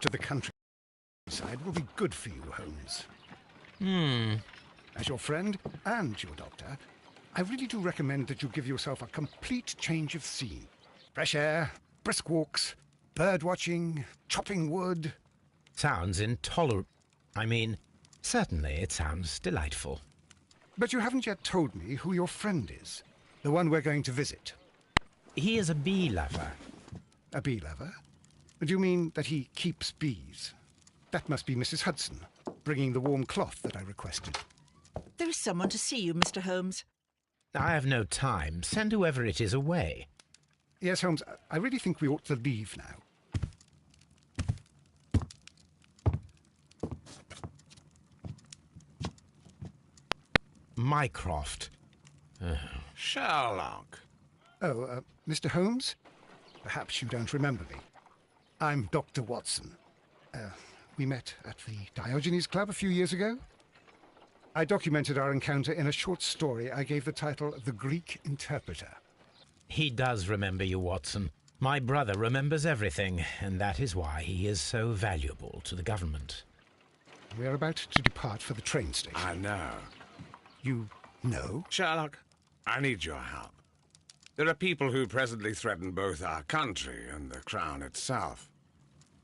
to the countryside will be good for you, Holmes. As your friend and your doctor, I really do recommend that you give yourself a complete change of scene. Fresh air, brisk walks, bird watching, chopping wood. Sounds intolerable. I mean, certainly it sounds delightful. But you haven't yet told me who your friend is, the one we're going to visit. He is a bee lover. A bee lover? Do you mean that he keeps bees? That must be Mrs. Hudson, bringing the warm cloth that I requested. There is someone to see you, Mr. Holmes. I have no time. Send whoever it is away. Yes, Holmes, I really think we ought to leave now. Mycroft. Sherlock. Oh, Mr. Holmes? Perhaps you don't remember me. I'm Dr. Watson. We met at the Diogenes Club a few years ago. I documented our encounter in a short story I gave the title The Greek Interpreter. He does remember you, Watson. My brother remembers everything, and that is why he is so valuable to the government. We're about to depart for the train station. I know. You know? Sherlock, I need your help. There are people who presently threaten both our country and the Crown itself.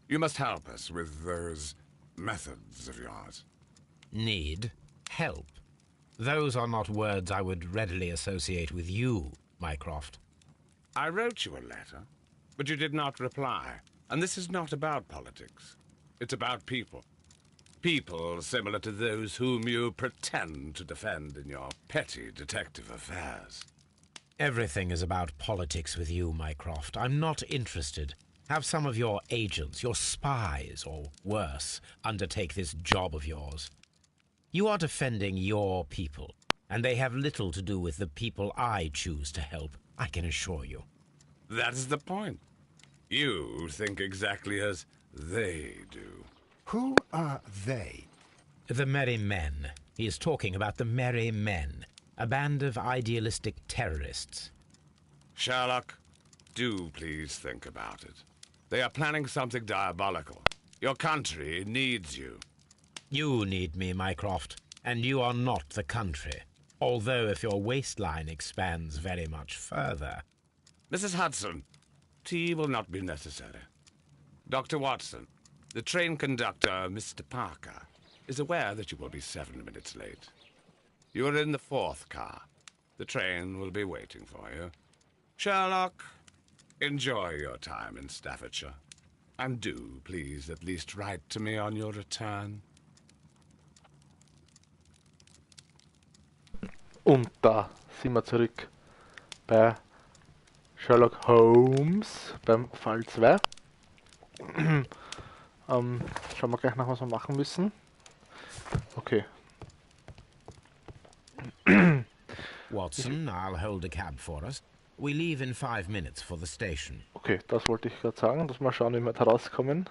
You must help us with those methods of yours. Need? Help? Those are not words I would readily associate with you, Mycroft. I wrote you a letter, but you did not reply. And this is not about politics. It's about people. People similar to those whom you pretend to defend in your petty detective affairs. Everything is about politics with you, Mycroft. I'm not interested. Have some of your agents, your spies, or worse, undertake this job of yours. You are defending your people, and they have little to do with the people I choose to help, I can assure you. That is the point. You think exactly as they do. Who are they? The Merry Men. He is talking about the Merry Men, a band of idealistic terrorists. Sherlock, do please think about it. They are planning something diabolical. Your country needs you. You need me, Mycroft, and you are not the country. Although if your waistline expands very much further... Mrs. Hudson, tea will not be necessary. Dr. Watson, the train conductor, Mr. Parker, is aware that you will be 7 minutes late. You are in the 4th car. The train will be waiting for you. Sherlock, enjoy your time in Staffordshire. And do, please, at least write to me on your return. Und da sind wir zurück bei Sherlock Holmes, beim Fall 2. Schauen wir gleich nach, was wir machen müssen. Okay. Watson, I'll hold a cab for us. We leave in 5 minutes for the station. Okay, das wollte ich gerade sagen, dass wir schauen, wie wir da rauskommen.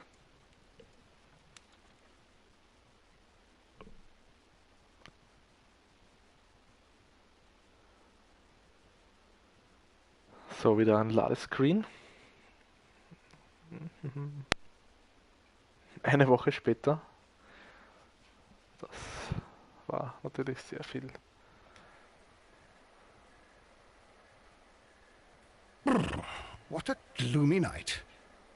So, wieder ein Ladescreen. Eine Woche später. Das war natürlich sehr viel. What a gloomy night.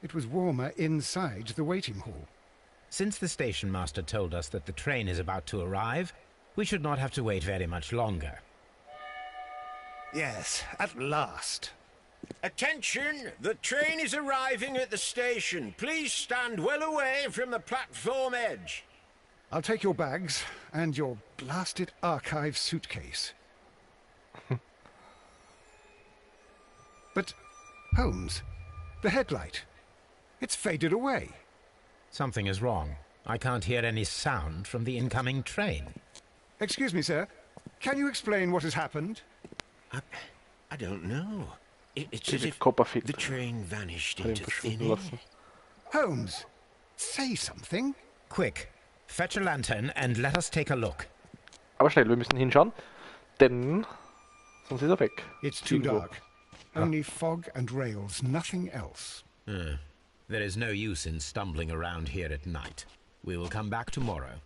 It was warmer inside the waiting hall. Since the station master told us that the train is about to arrive, we should not have to wait very much longer. Yes, at last. Attention! The train is arriving at the station. Please stand well away from the platform edge. I'll take your bags and your blasted archive suitcase. But, Holmes, the headlight. It's faded away. Something is wrong. I can't hear any sound from the incoming train. Excuse me, sir. Can you explain what has happened? I don't know. It's as if Copperfield the train vanished hat ihn into thin verschwinden air. lassen. Holmes, say something. Quick, fetch a lantern and let us take a look. Aber schnell, wir müssen hinschauen, denn sonst ist er weg. It's too Irgendwo. dark. Only fog and rails, nothing else. There is no use in stumbling around here at night. We will come back tomorrow.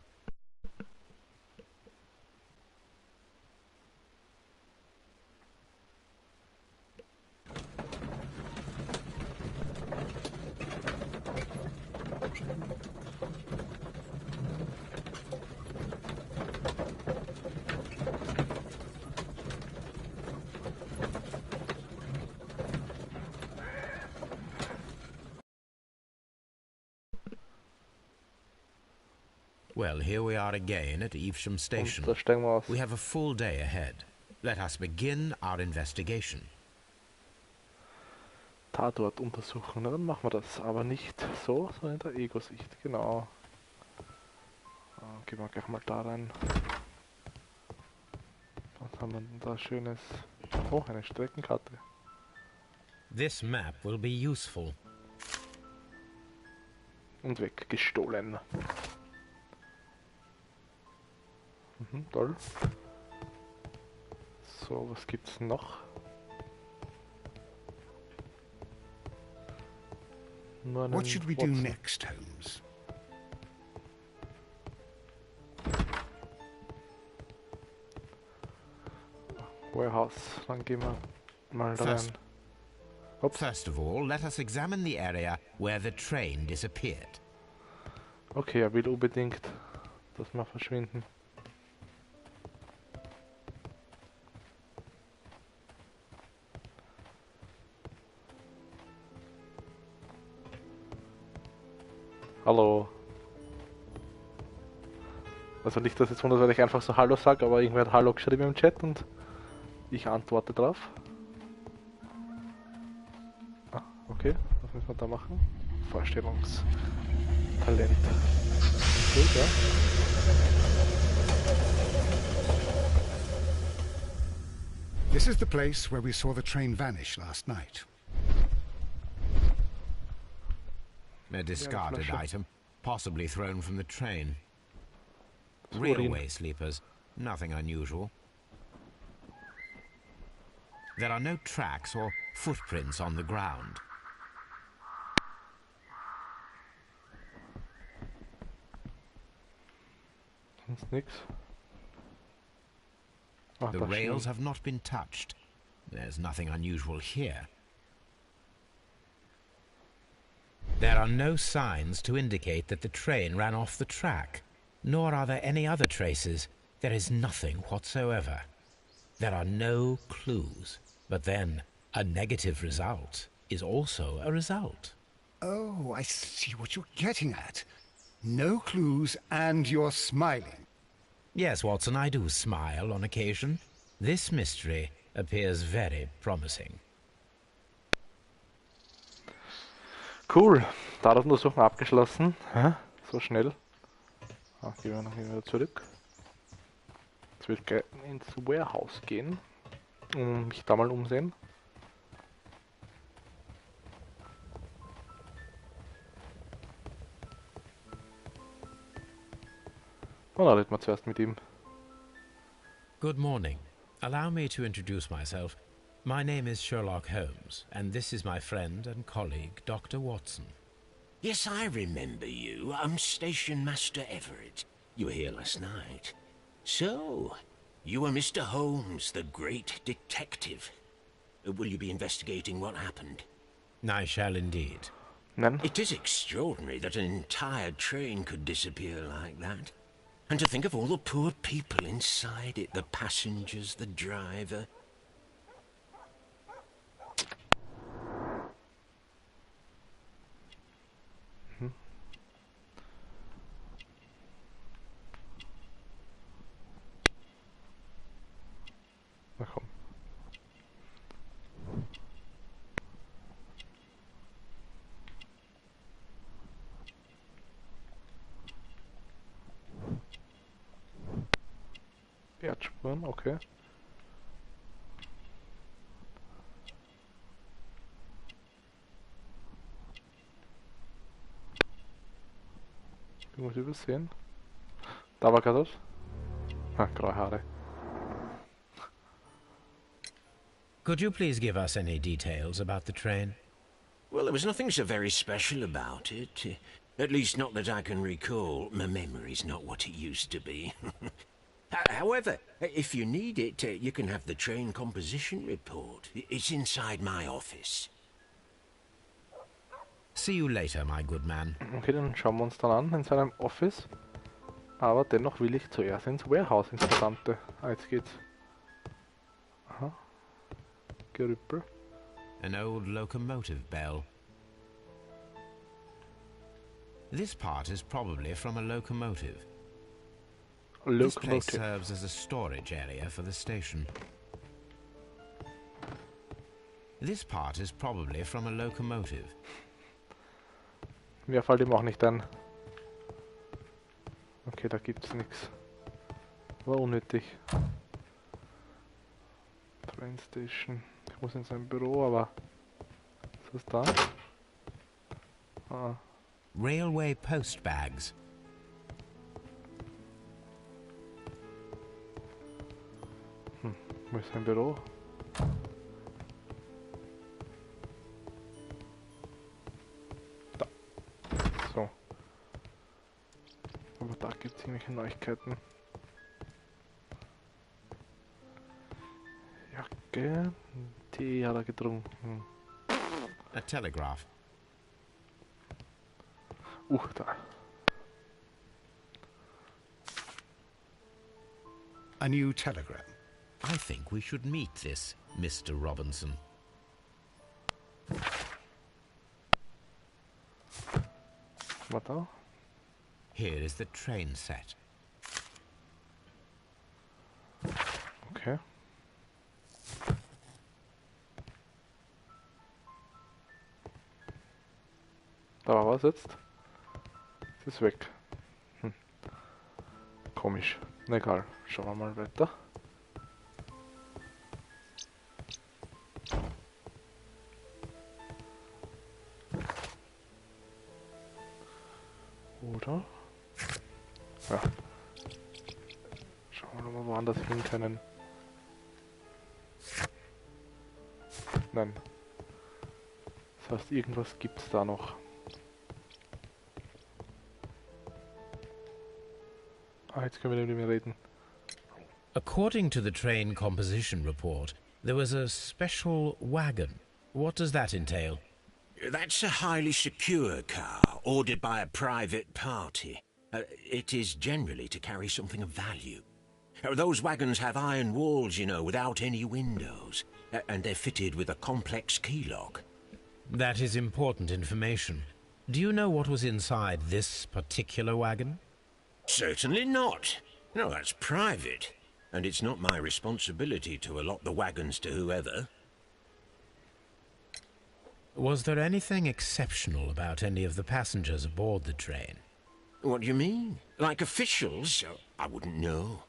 Well, here we are again at Evesham Station. Da steigen wir aus. We have a full day ahead. Let us begin our investigation. Tatort untersuchen. Na, dann machen wir das. Aber nicht so, sondern in der Ego-Sicht. Genau. Gehen wir gleich mal da rein. Was haben wir denn da Schönes? Oh, eine Streckenkarte. This map will be useful. Und weggestohlen. Toll. So, was gibt's noch? Nur einen What should we do Watson. next, Holmes? Warehouse. Dann gehen wir mal da First. rein. Ups. First of all, let us examine the area where the train disappeared. Okay, er will unbedingt, dass wir verschwinden. Hallo. Also nicht, dass jetzt wundert, weil ich einfach so Hallo sage, aber irgendwer hat Hallo geschrieben im Chat und ich antworte drauf. Ah, okay. Was müssen wir da machen? Vorstellungstalent. Gut, ja. This is the place where we saw the train vanish last night. A discarded flasher. item, possibly thrown from the train. Urin. Railway sleepers, nothing unusual. There are no tracks or footprints on the ground. Sonst nix. Ach, The da rails Schienen. have not been touched. There's nothing unusual here. There are no signs to indicate that the train ran off the track, nor are there any other traces. There is nothing whatsoever. There are no clues. But then, a negative result is also a result. Oh, I see what you're getting at. No clues and you're smiling. Yes, Watson, I do smile on occasion. This mystery appears very promising. Cool. Tatortuntersuchung abgeschlossen. Hä? So schnell. Gehen wir noch wieder zurück. Jetzt will ich gleich ins Warehouse gehen. Und mich da mal umsehen. Und da reden wir zuerst mit ihm. Good morning. Allow me to introduce myself. My name is Sherlock Holmes, and this is my friend and colleague, Dr. Watson. Yes, I remember you. I'm Station Master Everett. You were here last night. So, you are Mr. Holmes, the great detective. Will you be investigating what happened? I shall indeed. Nein? It is extraordinary that an entire train could disappear like that. And to think of all the poor people inside it, the passengers, the driver. Na komm. Erdspuren, okay. Irgendwas übersehen. Da war gerade was. Ah, graue Haare. Could you please give us any details about the train? Well, there was nothing so very special about it. At least not that I can recall. My memory's not what it used to be. However, if you need it, you can have the train composition report. It's inside my office. See you later, my good man. Okay, dann schauen wir uns dann an in seinem Office. Aber dennoch will ich zuerst ins Warehouse, ins verdammte. Ah, jetzt geht's. Aha. Gerüppel. An old locomotive bell. This part is probably from a locomotive. This place serves as a storage area for the station. This part is probably from a locomotive. Mir fällt ihm auch nicht ein. Okay, da gibt's nichts. War unnötig. Train Station. Ich muss in sein Büro, aber... Ist das da? Ah. Railway post bags. Wo ist sein Büro? Da. So. Aber da gibt es irgendwelche Neuigkeiten. Jacke. Tee hat er getrunken. A telegraph. Da. A new telegram. I think we should meet this Mr. Robinson. Was da? Here is the train set. Okay. Da war was jetzt? Es ist weg. Komisch. Na egal. Schauen wir mal weiter. Oder? Ja. Schauen wir mal woanders hin können. Nein. Das heißt, irgendwas gibt's da noch. Ah, jetzt können wir nicht mehr reden. According to the train composition report, there was a special wagon. What does that entail? That's a highly secure car, ordered by a private party. It is generally to carry something of value. Those wagons have iron walls, you know, without any windows. And they're fitted with a complex key lock. That is important information. Do you know what was inside this particular wagon? Certainly not. No, that's private. And it's not my responsibility to allot the wagons to whoever. Was there anything exceptional about any of the passengers aboard the train? What do you mean? Like officials? I wouldn't know.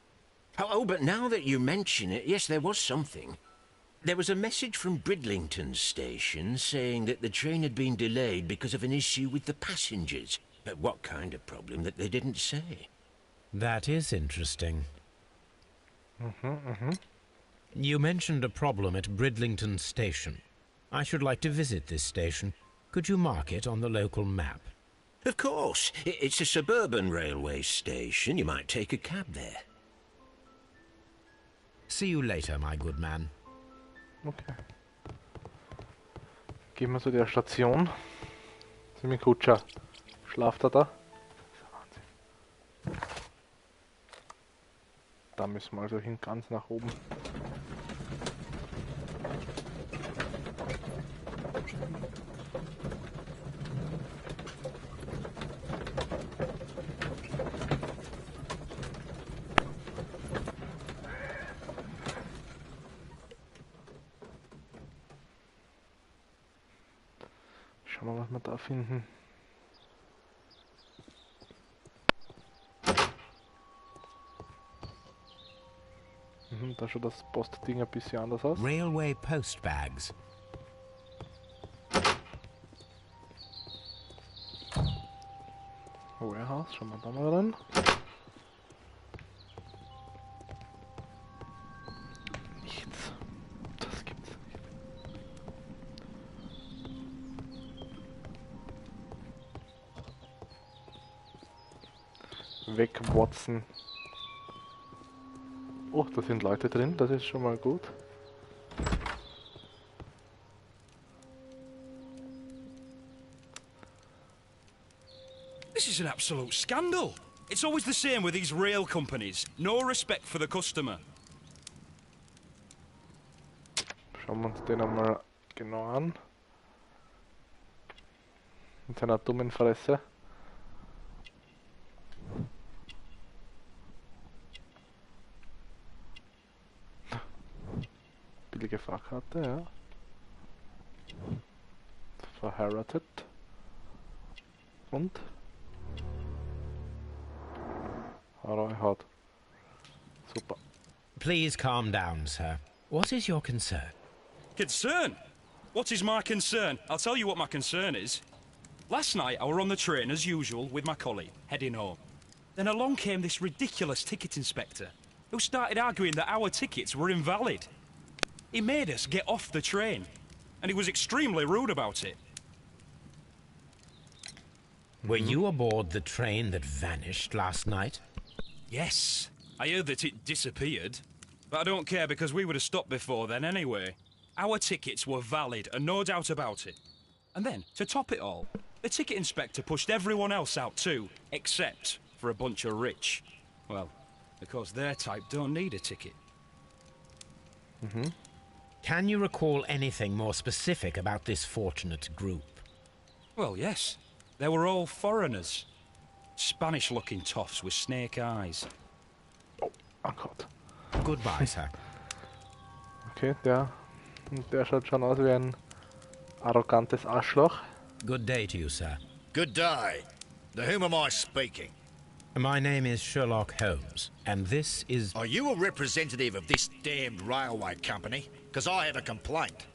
Oh, but now that you mention it, yes, there was something. There was a message from Bridlington station saying that the train had been delayed because of an issue with the passengers. But what kind of problem that they didn't say? That is interesting. You mentioned a problem at Bridlington station. I should like to visit this station. Could you mark it on the local map? Of course. It's a suburban railway station. You might take a cab there. See you later, my good man. Okay. Gehen wir zu der Station. Sind wir Kutscher. Schlaft er da? Wahnsinn. Da müssen wir also hin, ganz nach oben. Schauen wir mal, was wir da finden. Da schaut das Postding ein bisschen anders aus. Railway post bags. Warehouse, schauen wir da mal rein. Nichts. Das gibt's nicht. Weg, Watson. Oh, da sind Leute drin, das ist schon mal gut. This is an absolute scandal. It's always the same with these rail companies. No respect for the customer. Schauen wir uns den einmal genau an. Mit seiner dummen Fresse. Billige Fahrkarte, ja. Verheiratet. Und? Haut. Super. Please calm down, sir. What is your concern? Concern? What is my concern? I'll tell you what my concern is. Last night I were on the train as usual with my colleague, heading home. Then along came this ridiculous ticket inspector, who started arguing that our tickets were invalid. He made us get off the train, and he was extremely rude about it. Were you aboard the train that vanished last night? Yes, I heard that it disappeared. But I don't care because we would have stopped before then anyway. Our tickets were valid and no doubt about it. And then, to top it all, the ticket inspector pushed everyone else out too, except for a bunch of rich. Well, because their type don't need a ticket. Can you recall anything more specific about this fortunate group? Well, yes. They were all foreigners. Spanish-looking toffs with snake eyes. Oh Gott. Goodbye, sir. Okay, der schaut schon aus wie ein arrogantes Arschloch. Good day to you, sir. Good day. To whom am I speaking? My name is Sherlock Holmes, and this is... Are you a representative of this damned railway company? Because I have a complaint.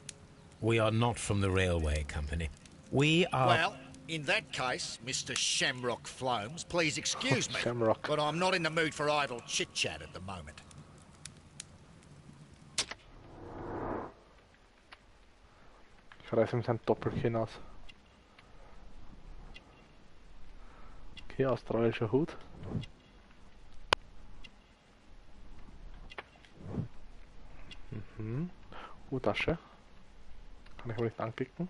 We are not from the railway company. We are... Well, in that case, Mr. Shamrock Flomes, please excuse me. Shamrock. But I'm not in the mood for idle chit-chat at the moment. Ich reiß ihm sein Doppelkinn aus. Okay, australischer Hut. Tasche. Kann ich wohl nicht anklicken.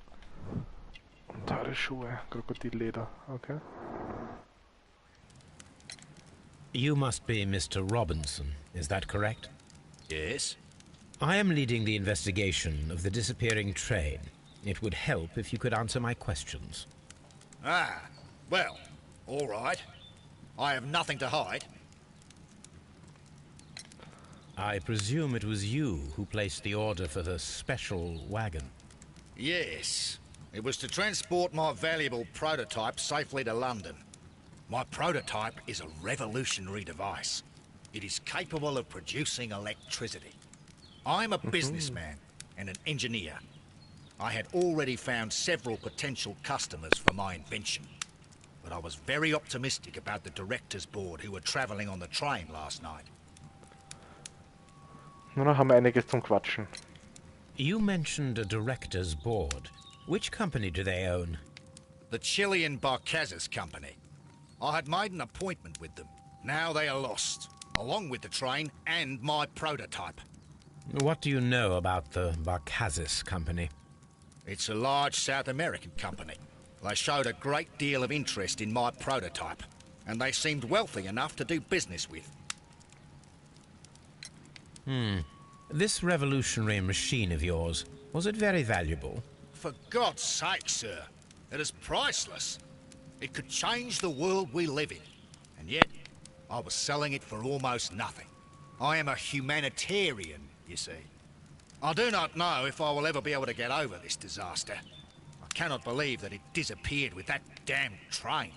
Und teure Schuhe, Krokodilleder, okay. You must be Mr. Robinson, is that correct? Yes? I am leading the investigation of the disappearing train. It would help if you could answer my questions. Ah, well, all right. I have nothing to hide. I presume it was you who placed the order for the special wagon. Yes. It was to transport my valuable prototype safely to London. My prototype is a revolutionary device. It is capable of producing electricity. I'm a businessman and an engineer. I had already found several potential customers for my invention. But I was very optimistic about the directors' board who were travelling on the train last night. Nur noch haben wir einiges zum Quatschen. You mentioned a director's board. Which company do they own? The Chilean Barcazes Company. I had made an appointment with them. Now they are lost, along with the train and my prototype. What do you know about the Barcazes Company? It's a large South American company. They showed a great deal of interest in my prototype, and they seemed wealthy enough to do business with. This revolutionary machine of yours, was it very valuable? For God's sake, sir, it is priceless. It could change the world we live in, and yet I was selling it for almost nothing. I am a humanitarian, you see. I do not know if I will ever be able to get over this disaster. I cannot believe that it disappeared with that damned train.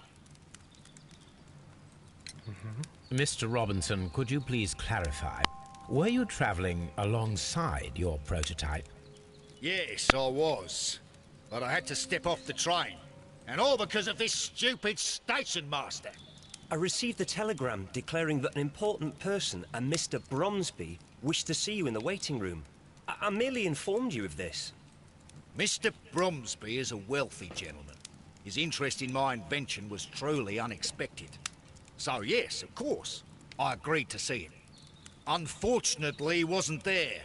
Mr. Robinson, could you please clarify? Were you travelling alongside your prototype? Yes, I was. But I had to step off the train. And all because of this stupid station master. I received a telegram declaring that an important person, a Mr. Bromsby, wished to see you in the waiting room. I merely informed you of this. Mr. Bromsby is a wealthy gentleman. His interest in my invention was truly unexpected. So yes, of course, I agreed to see him. Unfortunately, he wasn't there.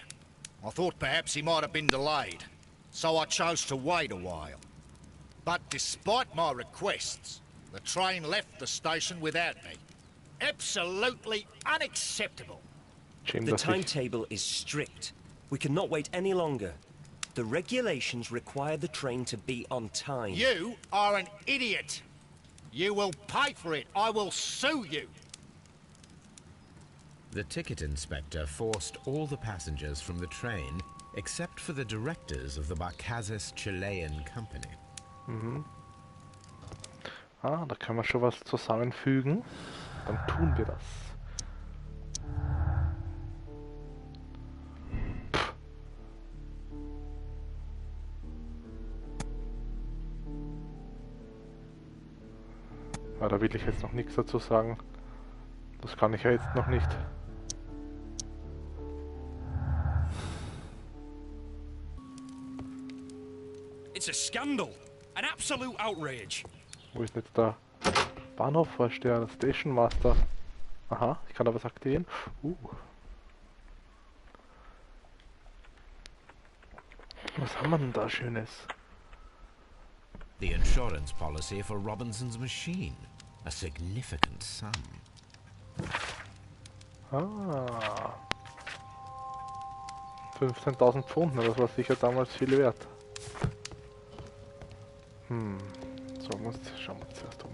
I thought perhaps he might have been delayed, so I chose to wait a while. But despite my requests, the train left the station without me. Absolutely unacceptable. Schämt The er sich. timetable is strict. We cannot wait any longer. The regulations require the train to be on time. You are an idiot. You will pay for it. I will sue you. The ticket inspector forced all the passengers from the train except for the directors of the Barcazes Chilean Company. Ah, da können wir schon was zusammenfügen. Dann tun wir das. Ja, da will ich jetzt noch nichts dazu sagen. Das kann ich ja jetzt noch nicht. It's a scandal. An absolute outrage. Wo ist denn jetzt der Bahnhofvorsteher, der Station Master? Aha, ich kann da was aktivieren. Was haben wir denn da Schönes? The insurance policy for Robinson's machine. A significant sum. Ah. 15.000 Pfund, ne? Das war sicher damals viel wert. So, schauen wir uns zuerst um.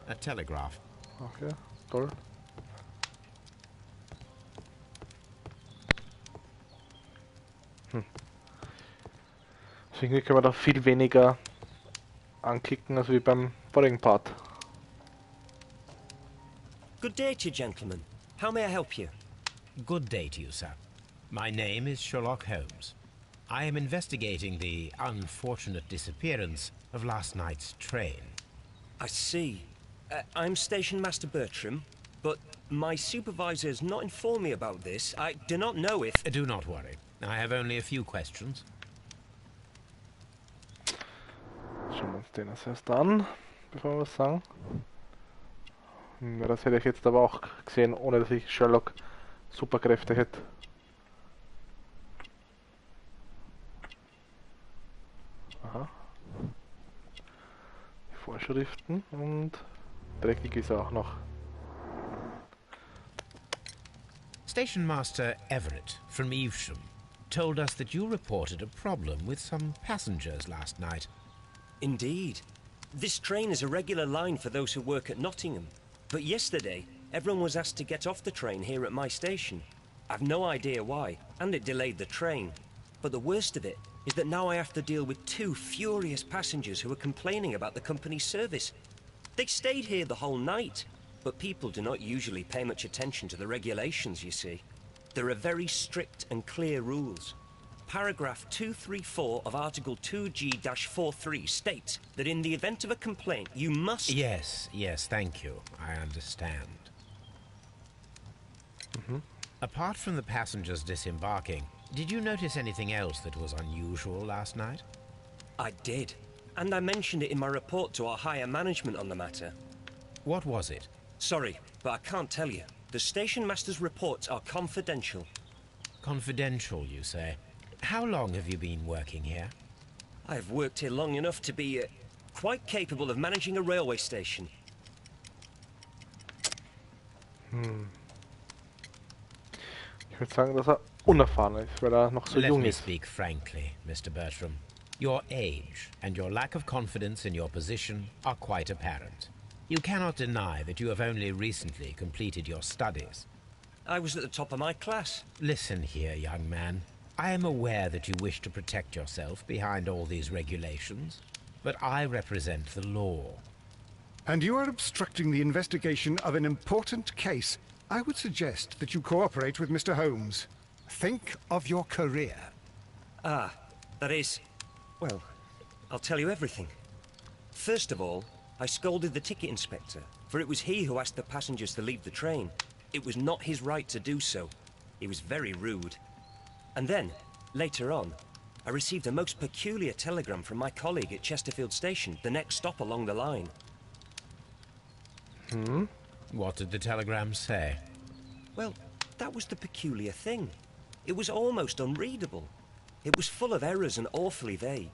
A telegraph. Okay, toll. Deswegen können wir da viel weniger anklicken als wie beim vorigen Part. Good day to you, gentlemen. How may I help you? Good day to you, sir. My name is Sherlock Holmes. I am investigating the unfortunate disappearance of last night's train. I see. I'm Station Master Bertram, but my supervisor has not informed me about this. I do not know if... Do not worry. I have only a few questions. Schauen wir uns den als erst an, bevor wir was sagen. Ja, das hätte ich jetzt aber auch gesehen, ohne dass ich Sherlock Superkräfte hätte. Aha. Die Vorschriften und dreckig ist er auch noch. Station Master Everett from Evesham told us that you reported a problem with some passengers last night. Indeed. This train is a regular line for those who work at Nottingham. But yesterday, everyone was asked to get off the train here at my station. I've no idea why, and it delayed the train. But the worst of it is that now I have to deal with two furious passengers who are complaining about the company's service. They stayed here the whole night, but people do not usually pay much attention to the regulations, you see. There are very strict and clear rules. Paragraph 234 of Article 2G-43 states that in the event of a complaint, you must... Yes, thank you. I understand. Apart from the passengers disembarking, did you notice anything else that was unusual last night? I did, and I mentioned it in my report to our higher management on the matter. What was it? Sorry, but I can't tell you. The station master's reports are confidential. Confidential, you say? How long have you been working here? I've worked here long enough to be quite capable of managing a railway station. Ich würde sagen, dass er unerfahren ist, weil er noch so Let jung me ist. speak frankly, Mr. Bertram. Your age and your lack of confidence in your position are quite apparent. You cannot deny that you have only recently completed your studies. I was at the top of my class. Listen here, young man. I am aware that you wish to protect yourself behind all these regulations, but I represent the law. And you are obstructing the investigation of an important case. I would suggest that you cooperate with Mr. Holmes. Think of your career. Ah, that is... Well, I'll tell you everything. First of all, I scolded the ticket inspector, for it was he who asked the passengers to leave the train. It was not his right to do so. He was very rude. And then, later on, I received a most peculiar telegram from my colleague at Chesterfield Station, the next stop along the line. What did the telegram say? Well, that was the peculiar thing. It was almost unreadable. It was full of errors and awfully vague.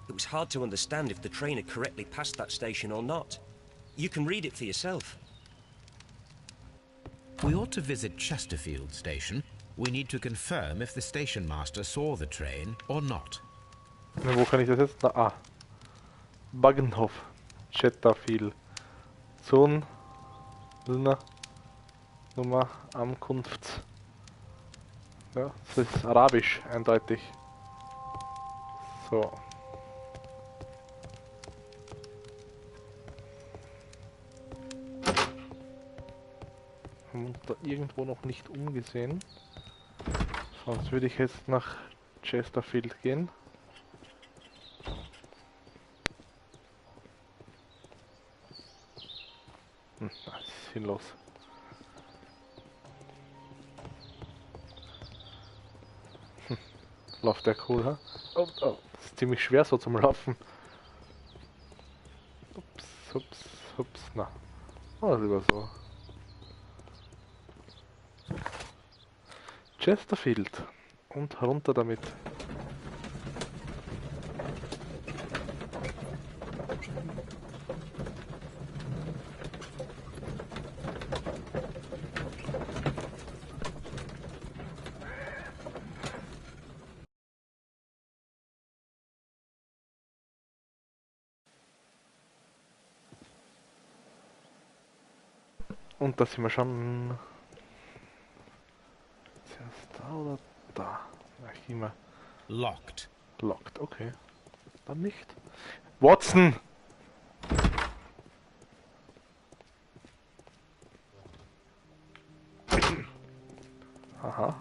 It was hard to understand if the train had correctly passed that station or not. You can read it for yourself. We ought to visit Chesterfield Station. We need to confirm if the station master saw the train or not. Na, wo kann ich das jetzt? Na, ah. Bagnhof. Chesterfield. Zone. Nummer Ankunft. Ja, das ist Arabisch, eindeutig. So. Haben wir uns da irgendwo noch nicht umgesehen. Sonst würde ich jetzt nach Chesterfield gehen. Das ist sinnlos. Läuft der cool, ha? Oh, oh, das ist ziemlich schwer so zum Laufen. Ups, ups, ups, na. Oh, lieber so. Chesterfield. Und runter damit. Und da sind wir schon. Zuerst da oder da? Ja, ich gehe mal. Locked. Locked, okay. Dann nicht. Watson! Aha.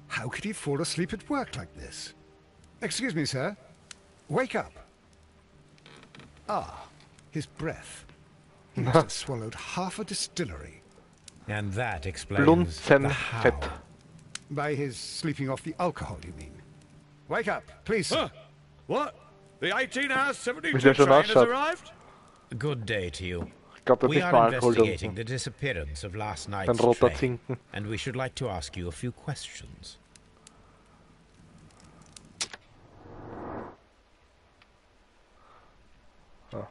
How could he fall asleep at work like this? Excuse me, sir. Wake up. Ah, his breath. He must have swallowed half a distillery. And that explains the how. Fett. By his sleeping off the alcohol, you mean? Wake up, please. Huh? What? The 18 hours 72 Wie der schon train has ausschaut. arrived? Good day to you. Ich glaube, da We nicht are mal Alkohol investigating trinken. the disappearance of last Ein night's roter train, Zinken. and we should like to ask you a few questions. Ah.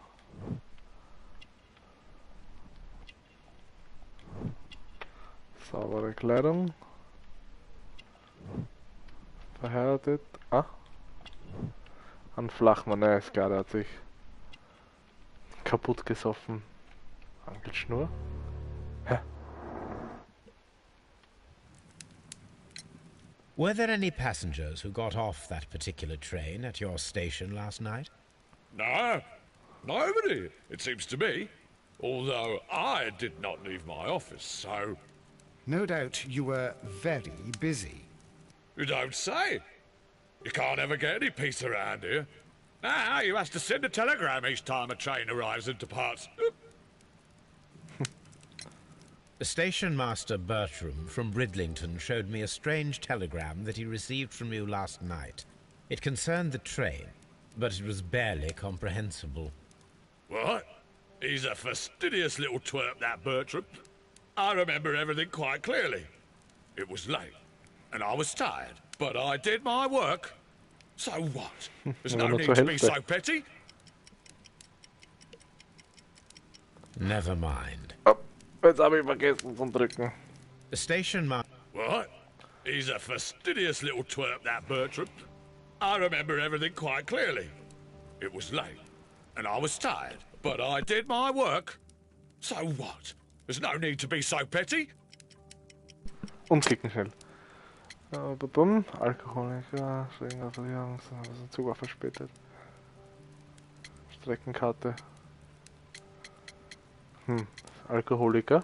Saubere Kleidung. Verheiratet. Ah. Ein Flachmann, ne, ist klar, der hat sich kaputt gesoffen. Angelschnur. Hä? Were there any passengers who got off that particular train at your station last night? No, nobody, it seems to me. Although I did not leave my office, so... No doubt you were very busy. You don't say. You can't ever get any peace around here. Now you have to send a telegram each time a train arrives and departs. Station Master Bertram from Bridlington showed me a strange telegram that he received from you last night. It concerned the train, but it was barely comprehensible. What? He's a fastidious little twerp, that Bertram. I remember everything quite clearly. It was late, and I was tired, but I did my work. So what? There's no need to be so petty. Never mind. Oh, jetzt habe ich vergessen zum Drücken. The station master... What? He's a fastidious little twerp, that Bertram. I remember everything quite clearly. It was late, and I was tired, but I did my work. So what? There's no need to be so petty. Umklicken schnell. Bumm. Alkoholiker, Verlierung, Zug war verspätet. Streckenkarte. Alkoholiker.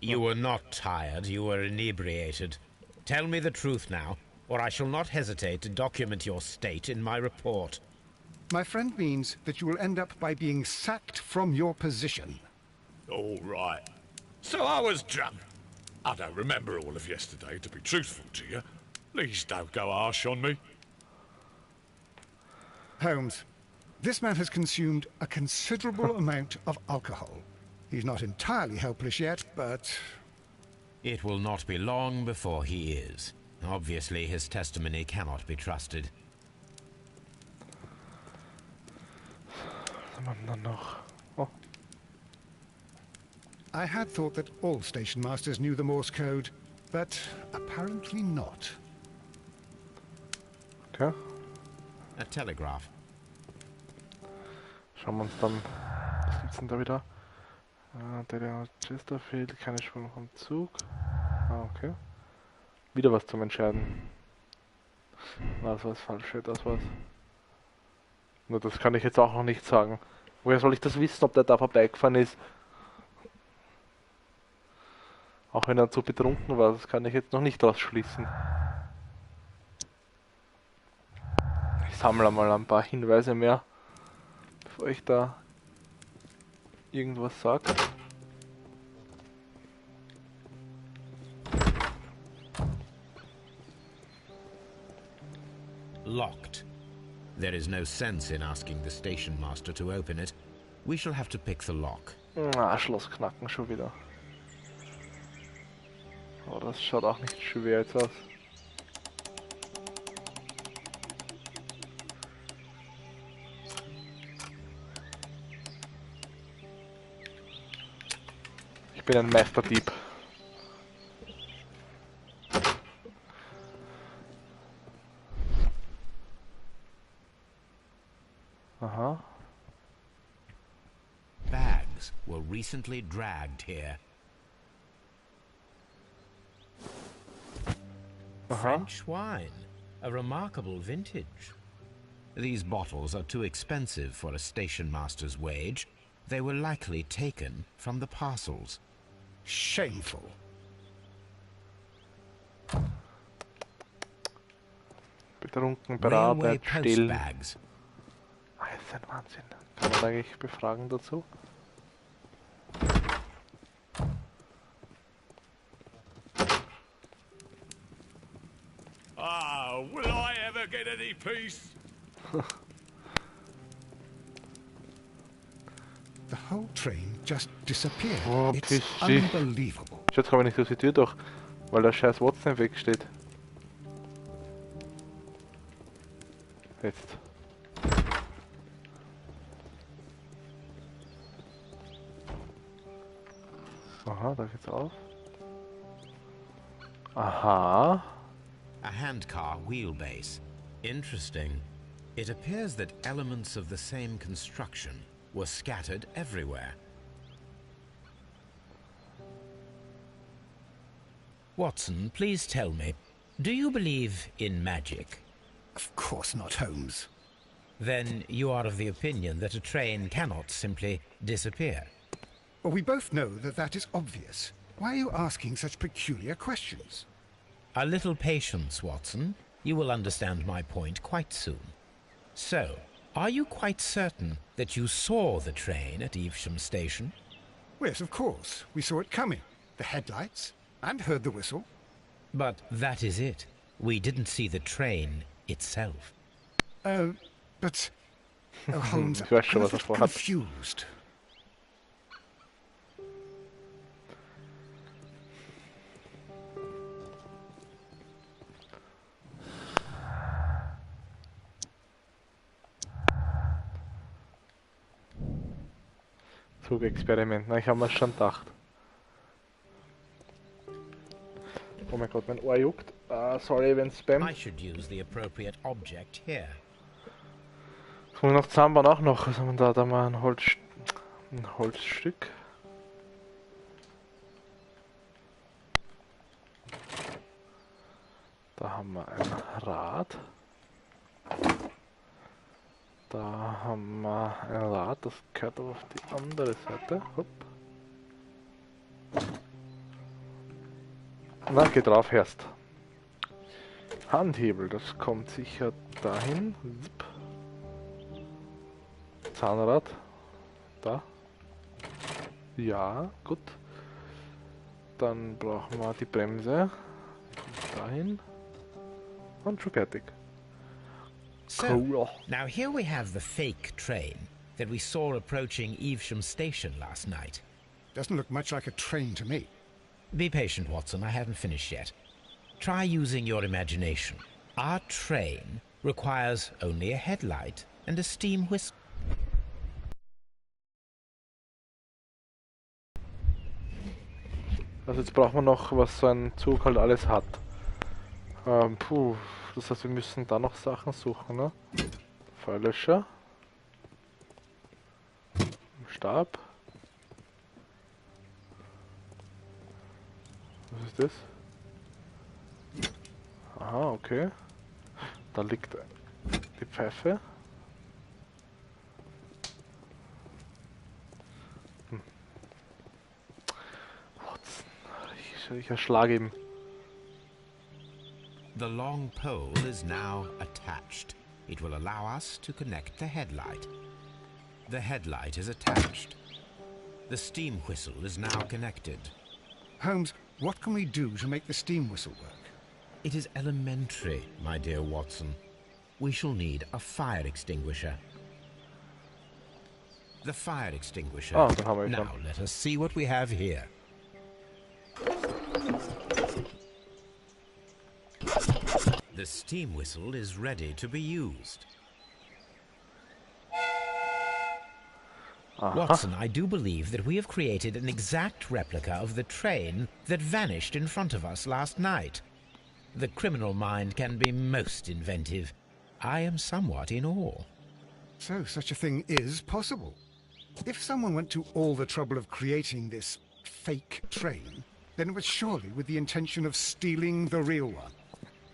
You were not tired, you were inebriated. Tell me the truth now, or I shall not hesitate to document your state in my report. My friend means that you will end up by being sacked from your position. All right. So I was drunk. I don't remember all of yesterday, to be truthful to you. Please don't go harsh on me. Holmes, this man has consumed a considerable amount of alcohol. He's not entirely helpless yet, but... It will not be long before he is. Obviously, his testimony cannot be trusted. Was haben wir denn noch? Oh, I had thought that all station masters knew the Morse code, but apparently not. okay. A telegraph. Schauen wir uns dann... Was gibt's denn da wieder? Der Chesterfield, keine Spur vom Zug. Ah, okay. Wieder was zum Entscheiden. Das war's falsch, das war's. Nur das kann ich jetzt auch noch nicht sagen. Woher soll ich das wissen, ob der da vorbeigefahren ist? Auch wenn er zu betrunken war, das kann ich jetzt noch nicht ausschließen. Ich sammle mal ein paar Hinweise mehr, bevor ich da irgendwas sage. Locked. There is no sense in asking the station master to open it. We shall have to pick the lock. Ah, Schloss knacken schon wieder. Oh, das schaut auch nicht schwer jetzt aus. Ich bin ein Meisterdieb. Aha. Bags were recently dragged here. French wine, a remarkable vintage. These bottles are too expensive for a station master's wage. They were likely taken from the parcels. Shameful. Betrunken, Railway beraten, stehlen. postbags. Ah, das ist ein Wahnsinn. Kann man eigentlich befragen dazu? Oh, will I ever get any peace? The whole train just disappeared. Oh, It's piss dich. unbelievable. Jetzt komme ich nicht durch die Tür durch, weil der scheiß Watson im Weg steht. Jetzt. Aha, da geht's auf. Aha. A handcar wheelbase. Interesting. It appears that elements of the same construction were scattered everywhere. Watson, please tell me, do you believe in magic? Of course not, Holmes. Then you are of the opinion that a train cannot simply disappear. Well, we both know that that is obvious. Why are you asking such peculiar questions? A little patience, Watson. You will understand my point quite soon. So, are you quite certain that you saw the train at Evesham Station? Yes, of course. We saw it coming. The headlights, and heard the whistle. But that is it. We didn't see the train itself. But... Oh, Holmes, Ich weiß schon, I'm was er a bit vorhat. confused. Zugexperiment. Na, ich habe mir schon gedacht. Oh mein Gott, mein Ohr juckt. Sorry, wenn Spam. I should use the appropriate object here. Jetzt muss ich noch zusammenbauen auch noch. Was haben wir da? Da mal ein Holzstück. Da haben wir ein Rad. Da haben wir ein Rad, das gehört aber auf die andere Seite. Hopp. Na, geh drauf erst. Handhebel, das kommt sicher dahin. Zip. Zahnrad. Da. Ja, gut. Dann brauchen wir die Bremse. Die kommt dahin. Und schon fertig. So, Cool. now here we have the fake train that we saw approaching Evesham Station last night. Doesn't look much like a train to me. Be patient, Watson, I haven't finished yet. Try using your imagination. Our train requires only a headlight and a steam whistle. Also jetzt brauchen wir noch, was so ein Zug halt alles hat. Das heißt, wir müssen da noch Sachen suchen, ne? Feuerlöscher. Stab. Was ist das? Aha, okay. Da liegt die Pfeife. Ich erschlage ihn. The long pole is now attached. It will allow us to connect the headlight. The headlight is attached. The steam whistle is now connected. Holmes, what can we do to make the steam whistle work? It is elementary, my dear Watson. We shall need a fire extinguisher. The fire extinguisher. Oh, dann haben wir ihn Now schon. let us see what we have here. The steam whistle is ready to be used. Watson, I do believe that we have created an exact replica of the train that vanished in front of us last night. The criminal mind can be most inventive. I am somewhat in awe. So such a thing is possible. If someone went to all the trouble of creating this fake train, then it was surely with the intention of stealing the real one.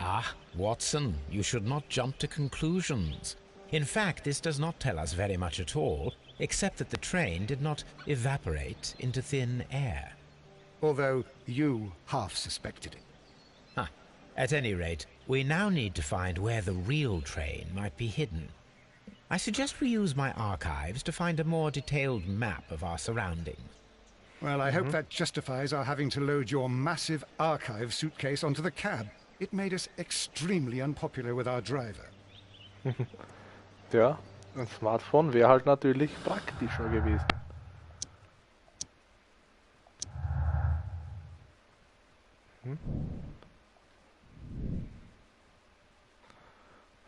Ah, Watson, you should not jump to conclusions. In fact, this does not tell us very much at all, except that the train did not evaporate into thin air. Although you half suspected it. At any rate, we now need to find where the real train might be hidden. I suggest we use my archives to find a more detailed map of our surroundings. Well, I hope that justifies our having to load your massive archive suitcase onto the cab. It made us extremely unpopular with our driver. Ja, ein Smartphone wäre halt natürlich praktischer gewesen.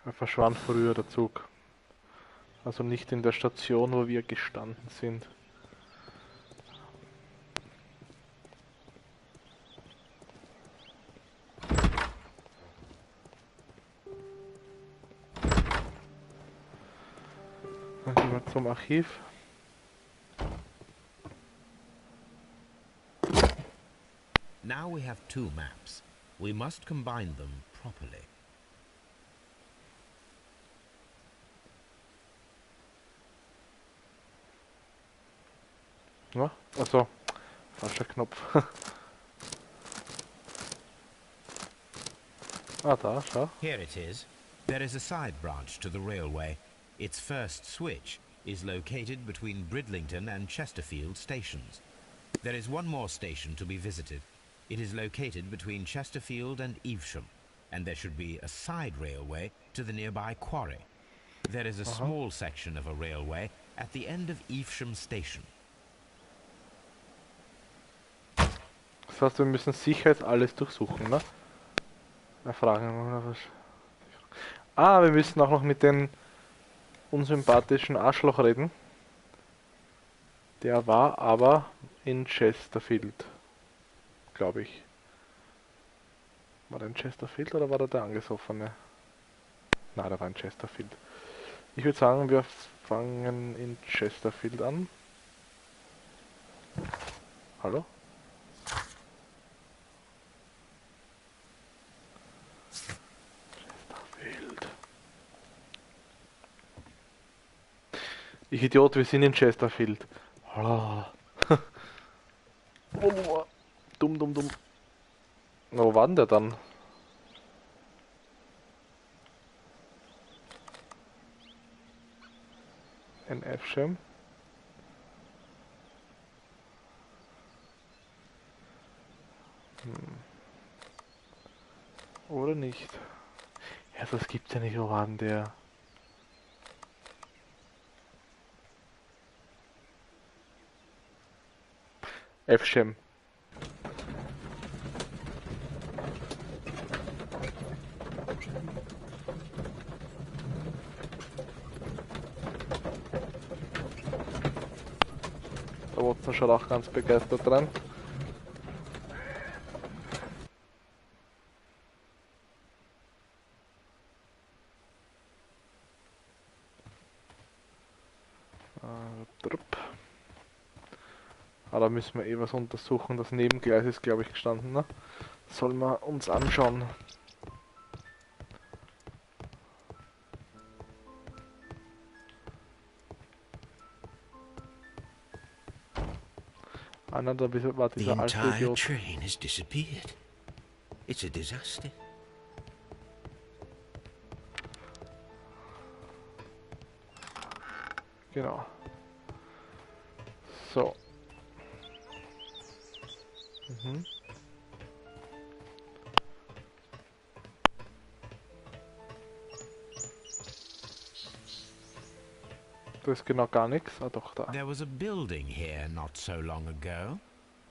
Er verschwand früher, der Zug. Also nicht in der Station, wo wir gestanden sind. Dann gehen wir zum Archiv. Now we have two maps. We must combine them properly. Ja, also falscher Knopf. Ah, da, schau. Here it is. There is a side branch to the railway. Its first switch is located between Bridlington and Chesterfield stations. There is one more station to be visited. It is located between Chesterfield and Evesham, and there should be a side railway to the nearby quarry. There is a small section of a railway at the end of Evesham station. Das heißt, wir müssen sicher jetzt alles durchsuchen, ne? Fragen. Ah, wir müssen auch noch mit den unsympathischen Arschloch reden. Der war aber in Chesterfield, glaube ich. War der in Chesterfield oder war der Angesoffene? Nein, der war in Chesterfield. Ich würde sagen, wir fangen in Chesterfield an. Hallo? Chesterfield. Ich Idiot, wir sind in Chesterfield. Oh. Oh, dumm. Na, wo war denn der dann? Ein F-Schirm. Oder nicht? Also das gibt's ja nicht, wo war denn der? F-Shem. Der Watson schaut auch ganz begeistert dran. Da müssen wir eh was untersuchen. Das Nebengleis ist, glaube ich, gestanden. Ne? Sollen wir uns anschauen. Einer da war The dieser alte entire Idiot. train has disappeared. It's a disaster. Genau. So. Mhm. Da ist genau gar nichts. Ah doch, da. There was a building here not so long ago.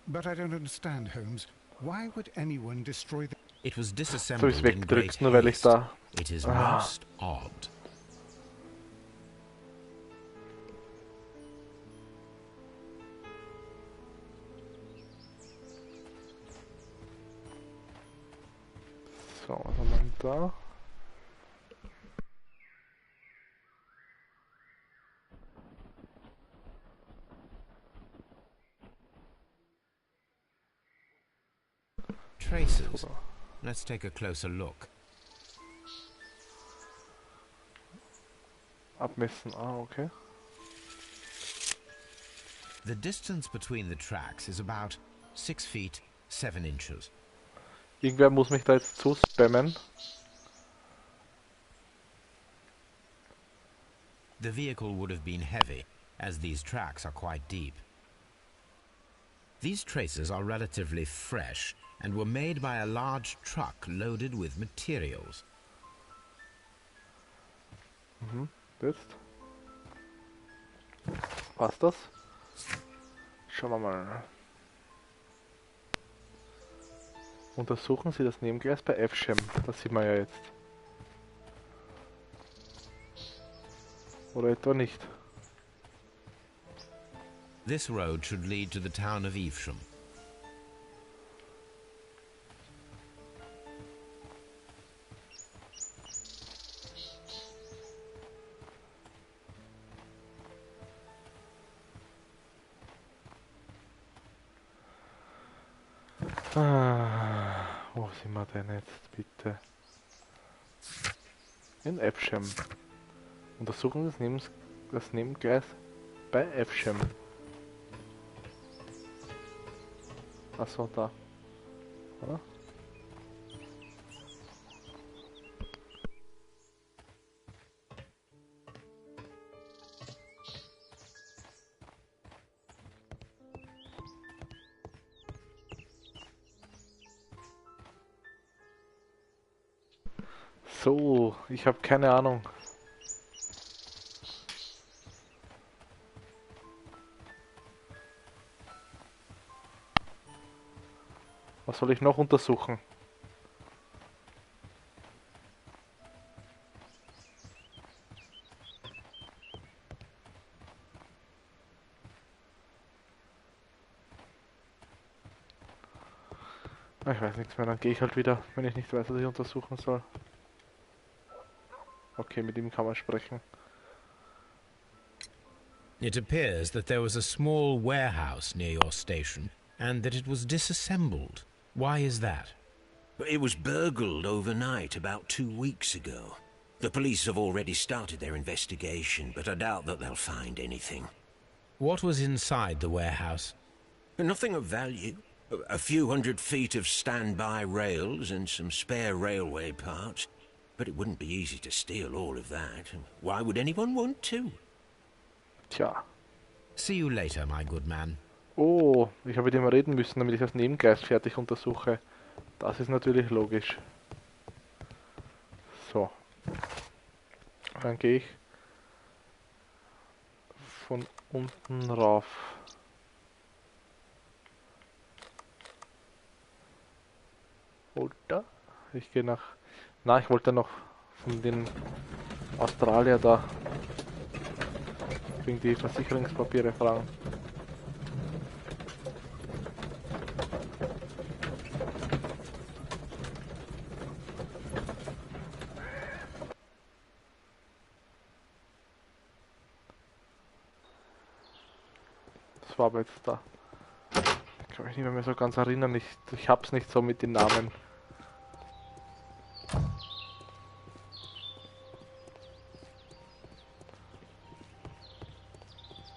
But I don't understand, Holmes. Why would anyone destroy the... It was So disassembled ist in great weggedrückt, nur weil ich haste. da... It is Ah. most odd. So, was haben wir denn da? Traces. Let's take a closer look. Abmessen, ah, okay. The distance between the tracks is about 6 feet 7 inches. Irgendwer muss mich da jetzt zuspammen. The vehicle would have been heavy, as these tracks are quite deep. These traces are relatively fresh and were made by a large truck loaded with materials. Mhm, jetzt. Was das? Schauen wir mal. Untersuchen Sie das Nebengleis bei F-Shem. Das sieht man ja jetzt. Oder etwa nicht. This road should lead to the town of Evesham. Ah, wo sind wir denn jetzt, bitte? In F-Shem. Untersuchen das Nebengleis bei F-Shem. Achso, da. Oder? So, ich habe keine Ahnung. Was soll ich noch untersuchen? Ich weiß nichts mehr, dann gehe ich halt wieder, wenn ich nicht weiß, was ich untersuchen soll. Okay, mit ihm kann man sprechen. It appears that there was a small warehouse near your station and that it was disassembled. Why is that? It was burgled overnight about 2 weeks ago. The police have already started their investigation, but I doubt that they'll find anything. What was inside the warehouse? Nothing of value. A few 100 feet of standby rails and some spare railway parts. But it wouldn't be easy to steal all of that. Why would anyone want to? Tja. See you later, my good man. Oh, ich habe mit ihm reden müssen, damit ich das Nebengleis fertig untersuche. Das ist natürlich logisch. So, Dann gehe ich von unten rauf. Oder? Ich gehe nach... Na, ich wollte noch von den Australier da wegen die Versicherungspapiere fragen. Das war aber jetzt da. Ich kann mich nicht mehr so ganz erinnern. Ich hab's nicht so mit den Namen.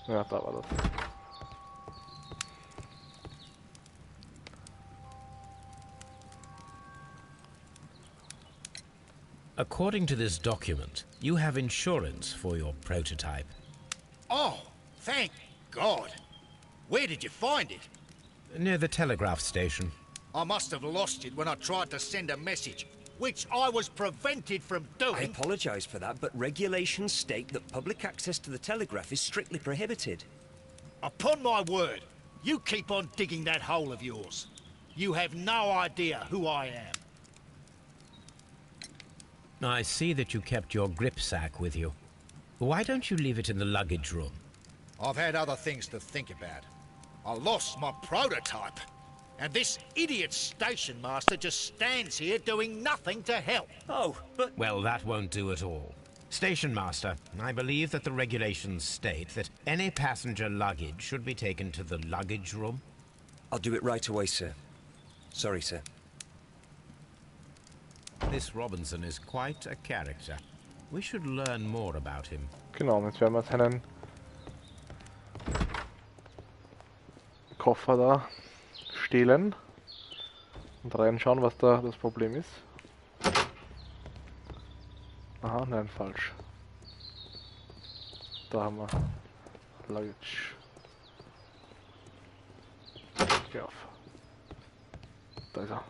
Ja, da war das. According to this document, you have insurance for your prototype. Oh, thank God. Where did you find it? Near the telegraph station. I must have lost it when I tried to send a message, which I was prevented from doing. I apologise for that, but regulations state that public access to the telegraph is strictly prohibited. Upon my word, you keep on digging that hole of yours. You have no idea who I am. I see that you kept your grip sack with you. Why don't you leave it in the luggage room? I've had other things to think about. I lost my prototype. And this idiot station master just stands here doing nothing to help. Oh, but... Well, that won't do at all. Station master, I believe that the regulations state that any passenger luggage should be taken to the luggage room. I'll do it right away, sir. Sorry, sir. This Robinson is quite a character. We should learn more about him. Genau, jetzt werden wir seinen Koffer da stehlen und reinschauen, was da das Problem ist. Aha, nein, falsch. Da haben wir Luggage. Geh auf. Da ist er.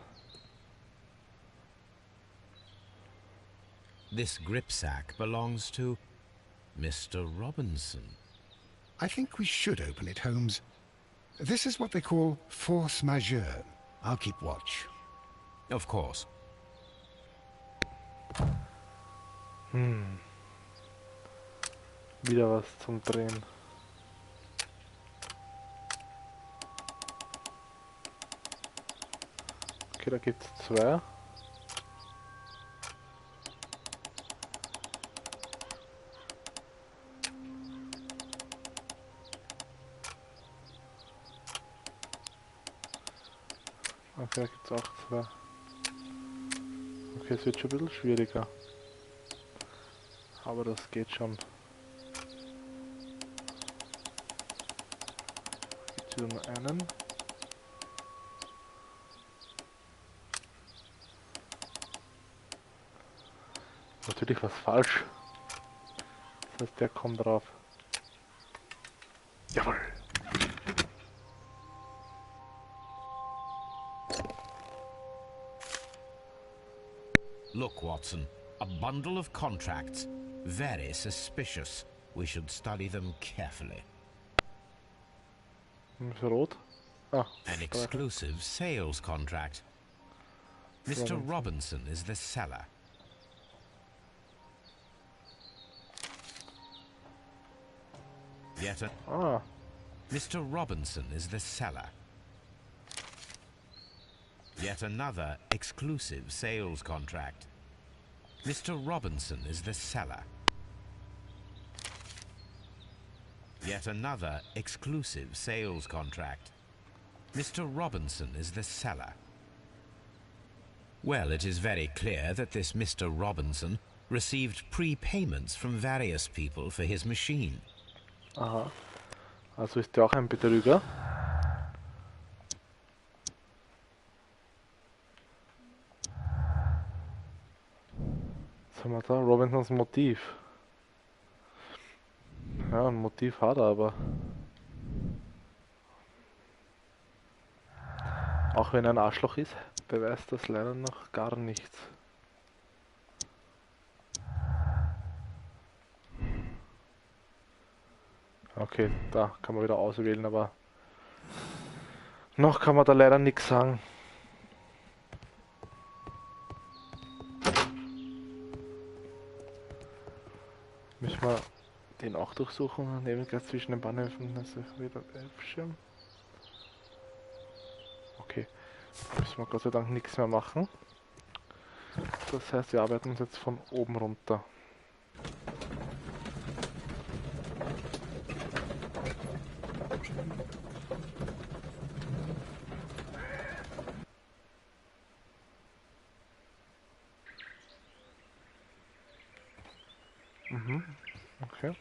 This grip sack belongs to Mr. Robinson. I think we should open it, Holmes. This is what they call force majeure. I'll keep watch. Of course. Wieder was zum Drehen. Okay, da gibt's zwei. Okay, da gibt's auch zwei. Okay, es wird schon ein bisschen schwieriger. Aber das geht schon. Gibt's wieder nur einen. Natürlich was falsch. Das heißt, der kommt drauf. Jawohl. Look, Watson, a bundle of contracts. Very suspicious. We should study them carefully. Ist rot? Ah, An exclusive sales contract. Mr. Robinson is the seller. Yet a... Mr. Robinson is the seller. Yet another exclusive sales contract. Mr. Robinson is the seller. Yet another exclusive sales contract. Mr. Robinson is the seller. Well, it is very clear that this Mr. Robinson received prepayments from various people for his machine. Aha. Also ist der auch ein Betrüger. Was haben wir da? Robinsons Motiv. Ja, ein Motiv hat er, aber auch wenn er ein Arschloch ist, beweist das leider noch gar nichts. Okay, da kann man wieder auswählen, aber noch kann man da leider nichts sagen. Müssen wir den auch durchsuchen, neben gleich zwischen den Bahnhöfen, also wieder Elbschirm. Okay, da müssen wir Gott sei Dank nichts mehr machen. Das heißt, wir arbeiten uns jetzt von oben runter. Okay.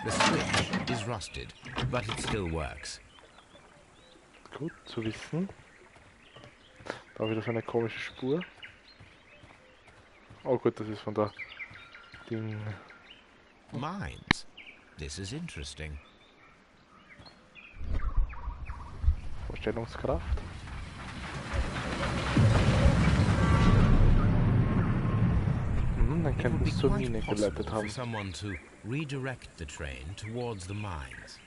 The switch is rusted, but it still works. Gut zu wissen. Da wieder so eine komische Spur. Oh gut, das ist von der Ding. Mines. This is interesting. Vorstellungskraft. Dann könnten es zur Mine geleitet haben. For someone to redirect the train towards the mines.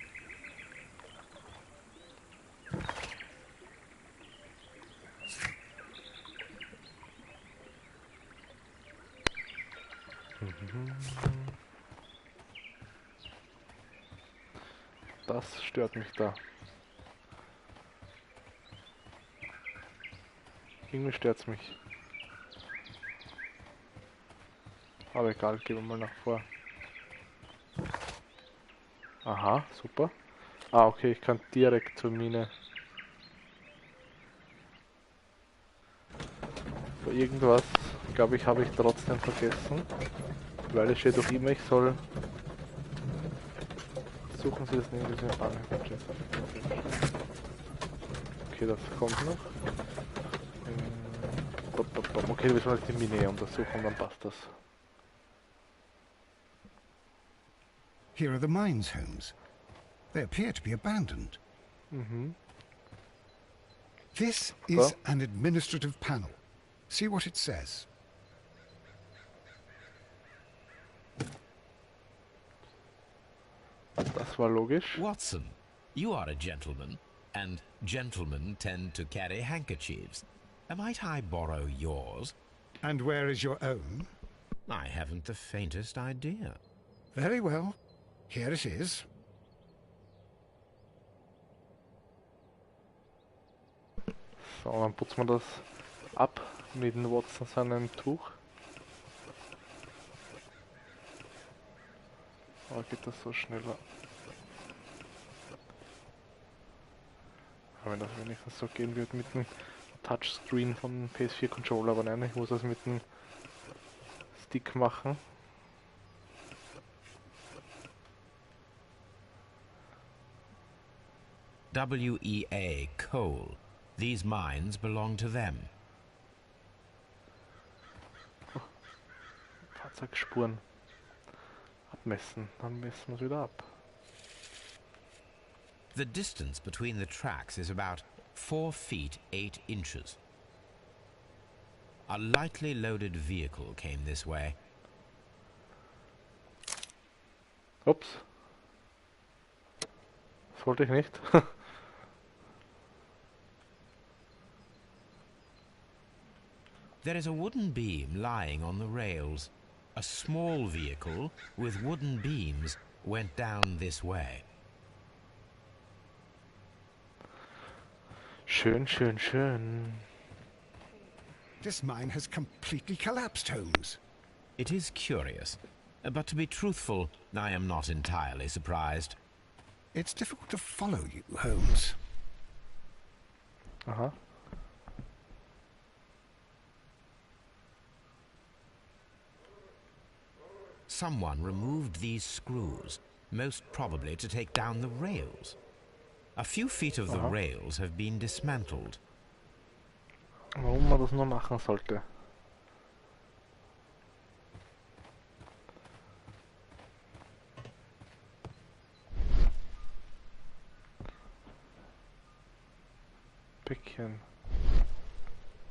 Das stört mich da. Irgendwie stört's mich. Aber egal, gehen wir mal nach vor. Aha, super. Ah, okay, ich kann direkt zur Mine. Aber irgendwas, glaube ich, habe ich trotzdem vergessen. Weil es steht doch immer, ich soll... Suchen Sie das neben diesem Bahnhof. Okay, das kommt noch. Okay, wir müssen jetzt die Mine untersuchen, dann passt das. Here are the mines, Holmes. They appear to be abandoned. This is an administrative panel. See what it says. Das war logisch. Watson, you are a gentleman, and gentlemen tend to carry handkerchiefs. Might I borrow yours? And where is your own? I haven't the faintest idea. Very well. Here it is. So, dann putzen wir das ab mit dem Watson seinem Tuch. Aber geht das so schneller? Aber wenn das wenigstens so gehen wird mit dem Touchscreen vom PS4 Controller, aber nein, ich muss das mit dem Stick machen. WEA coal. These mines belong to them. Fahrzeugspuren abmessen, dann messen wir es wieder ab. The distance between the tracks is about 4 feet 8 inches. A lightly loaded vehicle came this way. Ups. Das wollte ich nicht. There is a wooden beam lying on the rails. A small vehicle with wooden beams went down this way. Schön, schön, schön. This mine has completely collapsed, Holmes. It is curious, but to be truthful, I am not entirely surprised. It's difficult to follow you, Holmes. Aha. Someone removed these screws, most probably to take down the rails. A few feet of the rails have been dismantled. Warum man das nur machen sollte? Päckchen.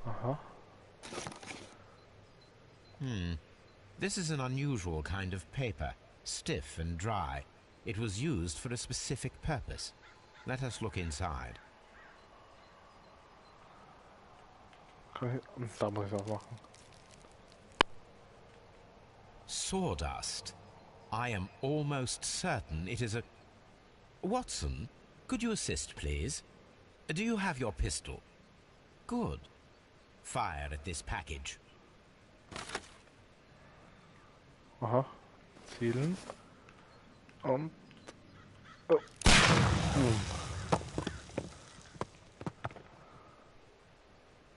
Aha. This is an unusual kind of paper, stiff and dry. It was used for a specific purpose. Let us look inside. Da muss ich auch machen. Sawdust. I am almost certain it is a... Watson, could you assist, please? Do you have your pistol? Good. Fire at this package. Aha. Zielen. Und... Oh.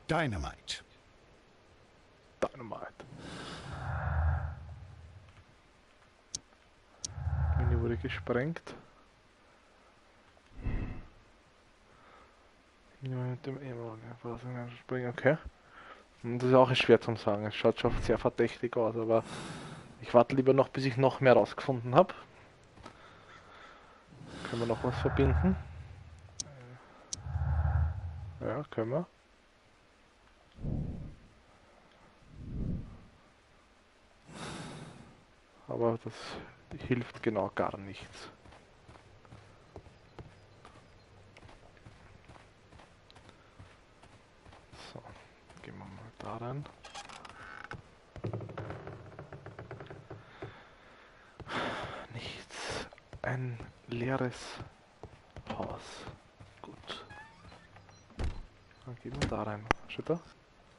Dynamite. Dynamite. Mini wurde gesprengt. Mit dem springen, okay. Und das ist auch schwer zum sagen. Es schaut schon sehr verdächtig aus, aber ich warte lieber noch, bis ich noch mehr rausgefunden habe. Können wir noch was verbinden? Ja, können wir. Aber das hilft genau gar nichts. So, gehen wir mal da rein. Nichts. Ein leeres Haus. Gut. Dann gehen wir da rein. Steht da?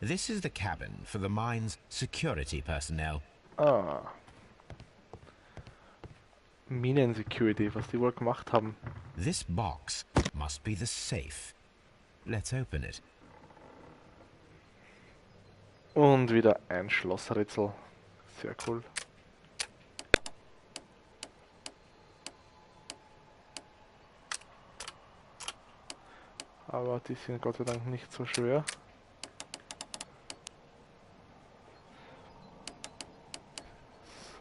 This is the cabin for the mine's security personnel. Ah. Minen-Security, was die wohl gemacht haben. This box must be the safe. Let's open it. Und wieder ein Schlossrätsel. Sehr cool. Aber die sind Gott sei Dank nicht so schwer.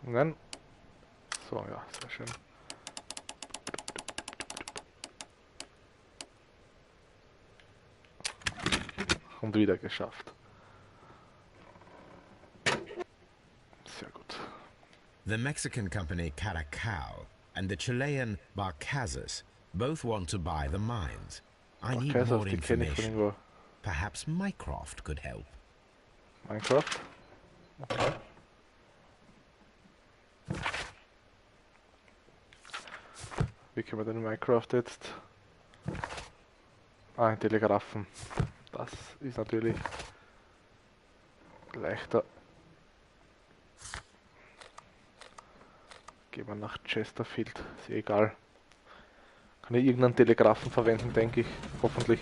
Nein. So, ja, sehr schön. Und wieder geschafft. Sehr gut. The Mexican company Caracao and the Chilean Barcazas both want to buy the mines. I need Okay, more die kenne ich von information. irgendwo. Perhaps Mycroft could help. Minecraft? Okay. Wie können wir den Minecraft jetzt? Ah, in Telegrafen. Das ist natürlich leichter. Gehen wir nach Chesterfield, ist eh egal. Kann ich irgendeinen Telegrafen verwenden, denke ich. Hoffentlich.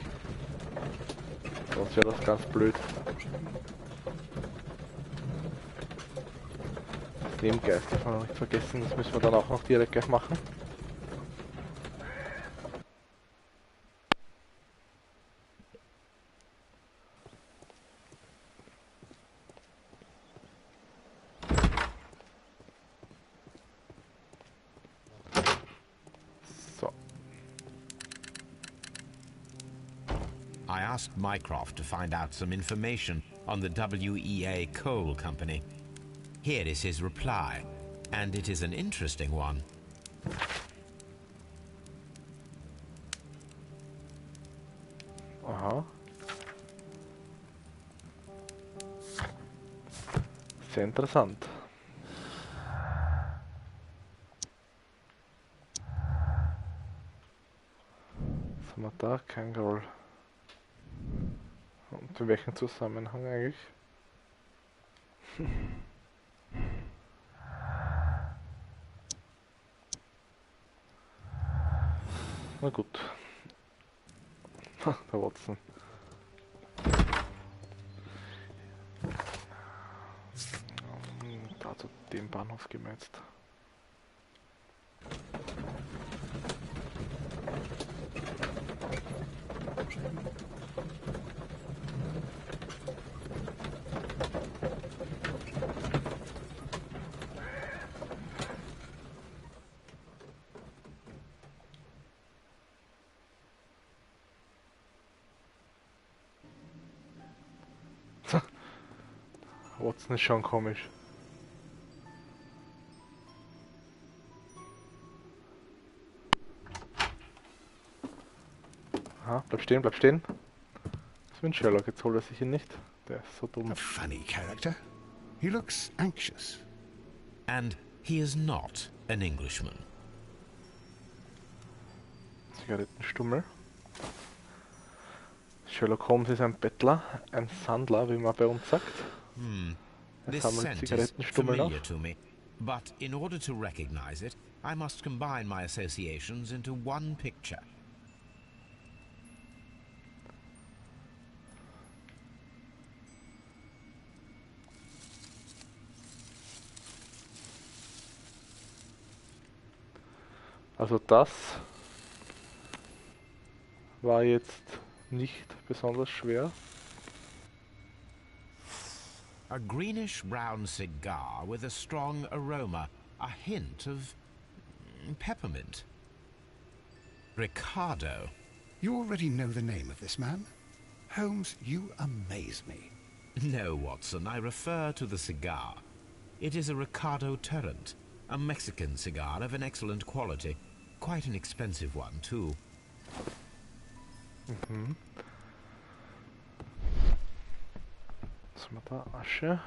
Sonst wäre das ganz blöd. Das Nebengeist darf man nicht vergessen, das müssen wir dann auch noch direkt gleich machen. So. I asked Mycroft to find out some information on the WEA Coal Company. Here is his reply, and it is an interesting one. Aha. Sehr interessant. Was haben wir da? Kein Groll. Und in welchem Zusammenhang eigentlich? Na gut. Der Watson. Da zu dem Bahnhof gehen wir jetzt. Watson ist schon komisch. Aha, bleib stehen, bleib stehen. Das ist ein Sherlock, jetzt holt er sich ihn nicht. Der ist so dumm. A funny character. He looks anxious. And he is not an Englishman. Zigarettenstummel. Sherlock Holmes ist ein Bettler, ein Sandler, wie man bei uns sagt. Er This sammelt scent is Zigarettenstummel familiar auf. to me, but in order to recognize it, I must combine my associations into one picture. Also das war jetzt nicht besonders schwer. A greenish-brown cigar with a strong aroma, a hint of peppermint. Ricardo. You already know the name of this man? Holmes, you amaze me. No, Watson, I refer to the cigar. It is a Ricardo Turrent, a Mexican cigar of an excellent quality. Quite an expensive one, too. Was haben wir da? Asche.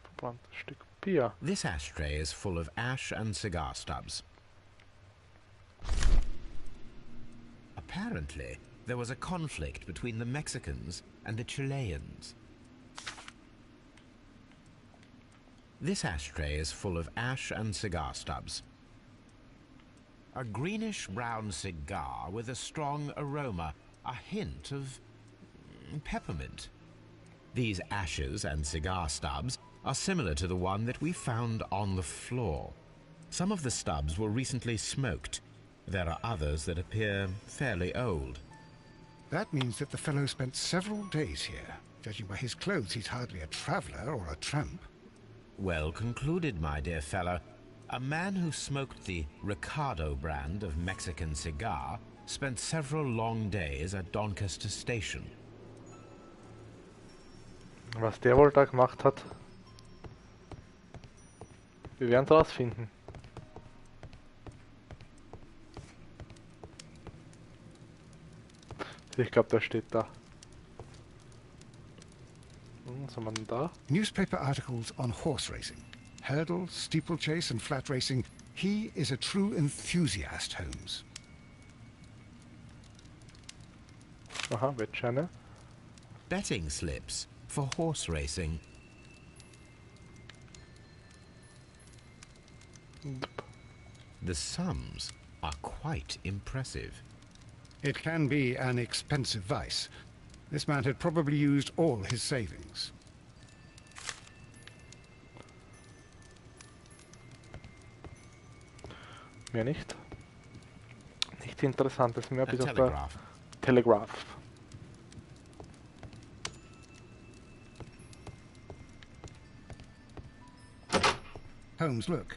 Verbranntes Stück Bier. This ashtray is full of ash and cigar stubs. Apparently, there was a conflict between the Mexicans and the Chileans. This ashtray is full of ash and cigar stubs. A greenish-brown cigar with a strong aroma, a hint of peppermint. These ashes and cigar stubs are similar to the one that we found on the floor. Some of the stubs were recently smoked. There are others that appear fairly old. That means that the fellow spent several days here. Judging by his clothes, he's hardly a traveller or a tramp. Well concluded, my dear fellow. A man who smoked the Ricardo brand of Mexican cigar spent several long days at Doncaster Station. Was der wohl da gemacht hat, wir werden es rausfinden. Ich glaube, der steht da. Was haben wir denn da? Newspaper articles on horse racing. Hurdle, steeplechase and flat racing. He is a true enthusiast, Holmes. Aha, Wettscheine. Betting slips for horse racing. The sums are quite impressive. It can be an expensive vice. This man had probably used all his savings. Mehr nicht. Nichts Interessantes mehr, A bis auf der telegraph. Telegraph. Holmes, look.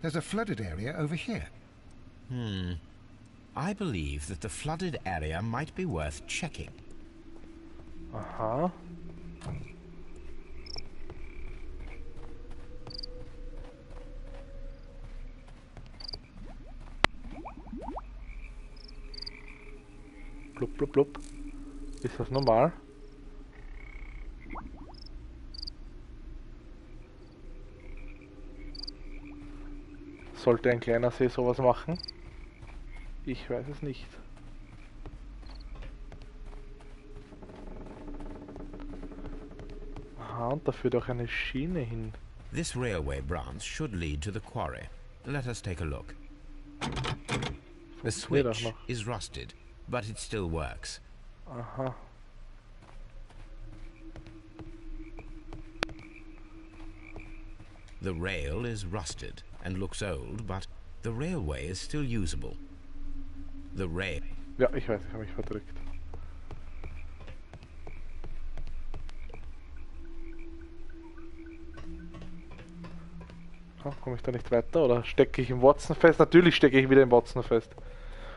There's a flooded area over here. I believe that the flooded area might be worth checking. Aha. Blub, blub, blub. Ist das normal? Sollte ein kleiner See sowas machen? Ich weiß es nicht. Aha, und da führt auch eine Schiene hin. This railway branch should lead to the quarry. Let us take a look. The Funktioniert auch switch noch. is rusted, but it still works. Aha. The rail is rusted and looks old, but the railway is still usable. The rail... Ja, ich weiß, ich habe mich verdrückt. Komme ich da nicht weiter oder stecke ich im Watson fest? Natürlich stecke ich wieder im Watson fest.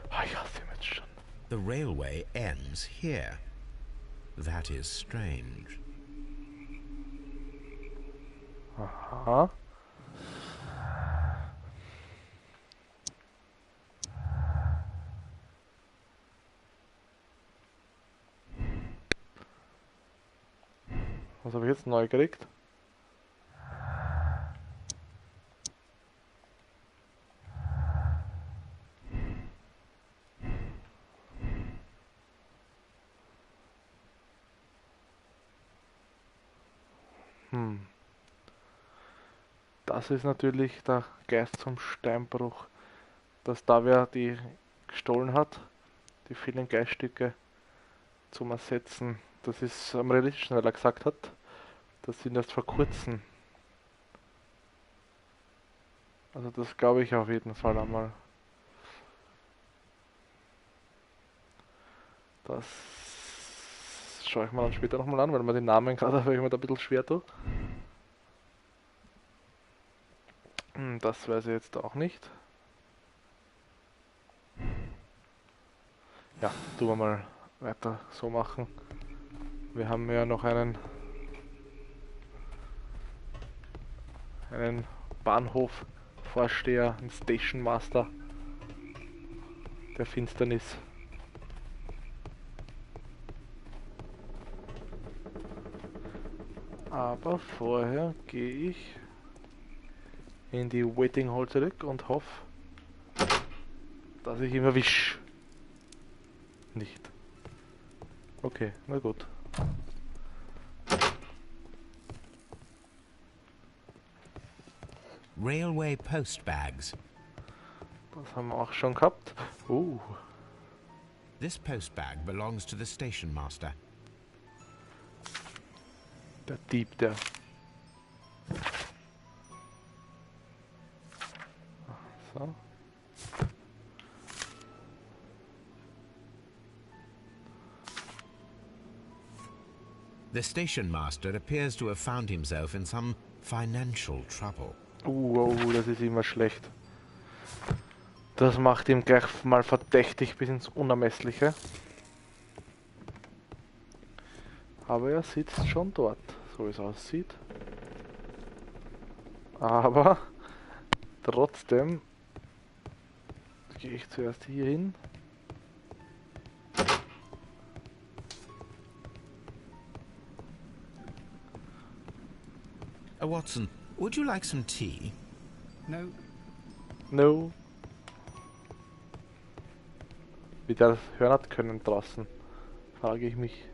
Ah, ich hasse ihn jetzt schon. The railway ends here. That is strange. Aha. Was habe ich jetzt neu gekriegt? Das ist natürlich der Geist zum Steinbruch, dass da wer die gestohlen hat, die vielen Geiststücke zum Ersetzen. Das ist am realistischen, weil er gesagt hat, das sind erst vor kurzem. Also das glaube ich auf jeden Fall einmal. Das schaue ich mir dann später nochmal an, weil man den Namen gerade habe ich mir da ein bisschen schwer tue. Das weiß ich jetzt auch nicht. Ja, tun wir mal weiter so machen. Wir haben ja noch einen Bahnhofvorsteher, einen Station Master der Finsternis. Aber vorher gehe ich in die Waiting Hall zurück und hoffe, dass ich ihn erwische. Nicht. Okay, na gut. Railway post bags. Das haben wir auch schon gehabt. This post bag belongs to the station master. Der Dieb, der. So. The station master appears to have found himself in some financial trouble. Das ist immer schlecht. Das macht ihn gleich mal verdächtig bis ins Unermessliche. Aber er sitzt schon dort, so wie es aussieht. Aber trotzdem gehe ich zuerst hier hin. Watson, would you like some tea? No. No. Wie der das hören hat können draußen, frage ich mich.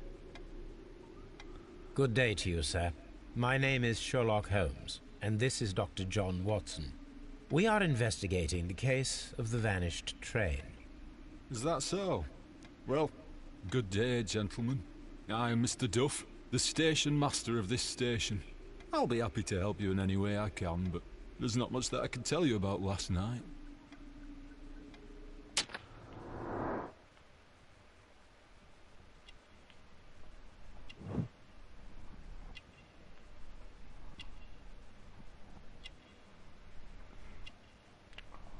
Good day to you, sir. My name is Sherlock Holmes, and this is Dr. John Watson. We are investigating the case of the vanished train. Is that so? Well, good day, gentlemen. I am Mr. Duff, the station master of this station. I'll be happy to help you in any way I can, but there's not much that I can tell you about last night.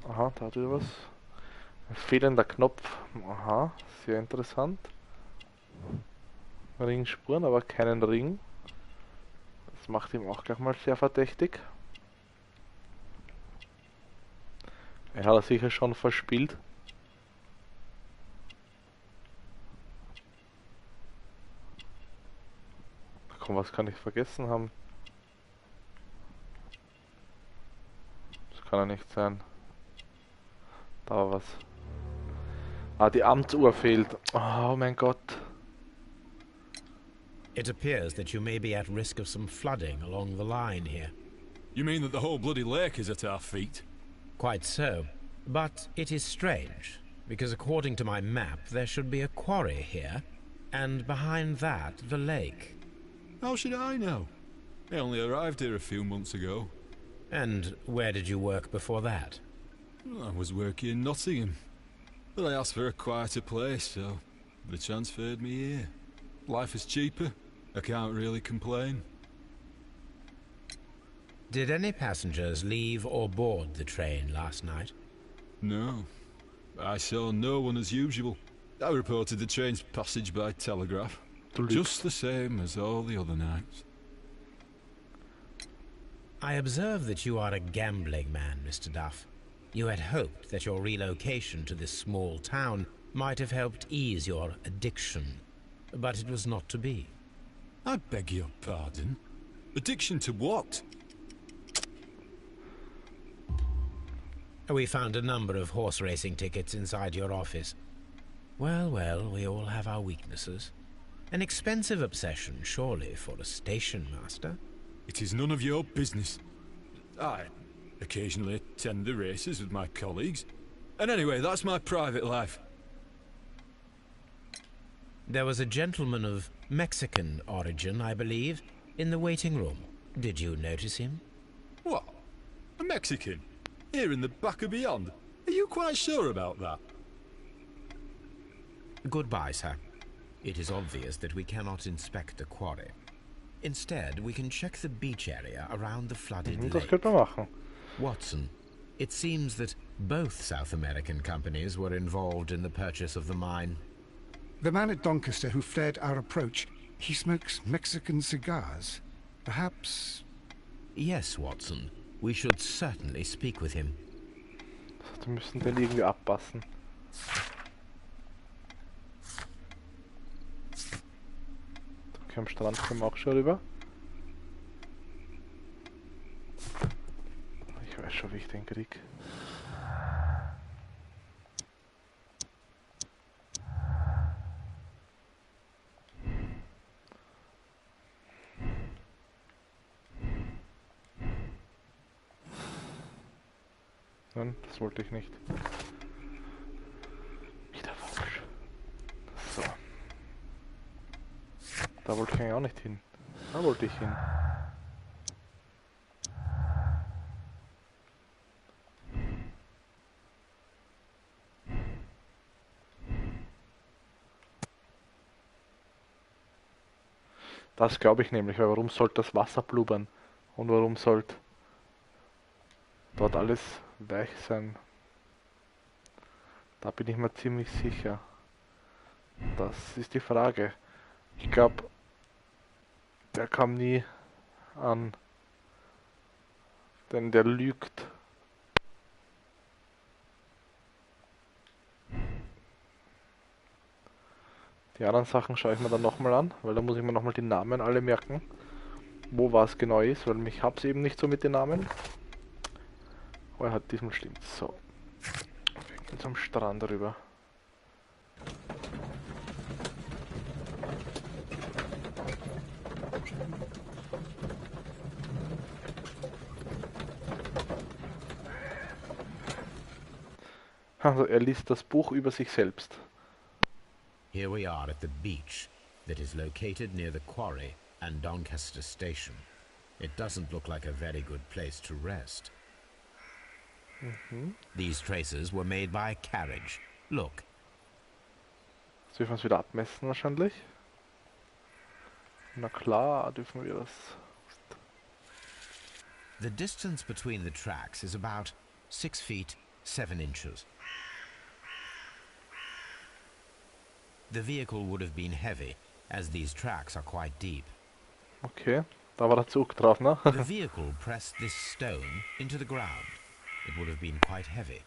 Aha, da hat wieder was. Ein fehlender Knopf. Aha, sehr interessant. Ringspuren, aber keinen Ring. Das macht ihn auch gleich mal sehr verdächtig. Er hat er sicher schon verspielt. Komm, was kann ich vergessen haben? Das kann ja nicht sein. Da war was. Ah, die Amtsuhr fehlt. Oh mein Gott. It appears that you may be at risk of some flooding along the line here. You mean that the whole bloody lake is at our feet? Quite so. But it is strange, because according to my map, there should be a quarry here, and behind that, the lake. How should I know? I only arrived here a few months ago. And where did you work before that? I was working in Nottingham, but I asked for a quieter place, so they transferred me here. Life is cheaper. I can't really complain. Did any passengers leave or board the train last night? No. I saw no one as usual. I reported the train's passage by telegraph. Just the same as all the other nights. I observe that you are a gambling man, Mr. Duff. You had hoped that your relocation to this small town might have helped ease your addiction, but it was not to be. I beg your pardon. Addiction to what? We found a number of horse racing tickets inside your office. Well, well, we all have our weaknesses. An expensive obsession, surely, for a station master. It is none of your business. I occasionally attend the races with my colleagues. And anyway, that's my private life. There was a gentleman of Mexican origin, I believe, in the waiting room. Did you notice him? What? A Mexican? Here in the back of beyond? Are you quite sure about that? Goodbye, sir. It is obvious that we cannot inspect the quarry. Instead, we can check the beach area around the flooded Das lake. könnte man machen. Watson, it seems that both South American companies were involved in the purchase of the mine. The man at Doncaster who flared our approach, he smokes Mexican cigars. Perhaps... Yes, Watson. We should certainly speak with him. Wir müssen den irgendwie abpassen. Okay, am Strand kommen wir auch schon rüber. Ich weiß schon, wie ich den krieg. Nein, das wollte ich nicht. Wieder falsch. So. Da wollte ich eigentlich auch nicht hin. Da wollte ich hin. Das glaube ich nämlich, weil warum sollte das Wasser blubbern? Und warum sollte dort alles weich sein? Da bin ich mir ziemlich sicher. Das ist die Frage. Ich glaube, der kam nie an. Denn der lügt. Die anderen Sachen schaue ich mir dann nochmal an, weil da muss ich mir nochmal die Namen alle merken. Wo was genau ist, weil ich hab's eben nicht so mit den Namen. Aber er hat diesmal stimmt. So. Wir gehen zum Strand rüber. Also er liest das Buch über sich selbst. Here we are at the beach that is located near the quarry and Doncaster Station. It doesn't look like a very good place to rest. These traces were made by a carriage. Look. Jetzt dürfen wir es wieder abmessen wahrscheinlich. Na klar, dürfen wir das. The distance between the tracks is about 6 feet 7 inches. The vehicle would have been heavy, as these tracks are quite deep. Okay, da war der Zug drauf, ne? The vehicle pressed this stone into the ground. It would have been quite heavy.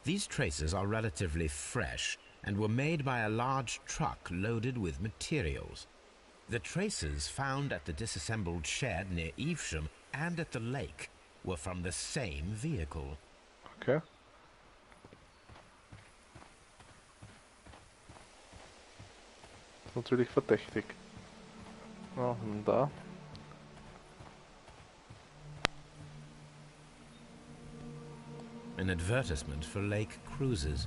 These traces are relatively fresh and were made by a large truck loaded with materials. The traces found at the disassembled shed near Evesham and at the lake were from the same vehicle. Okay. Das ist natürlich verdächtig. Ja, und da. An advertisement for lake cruises.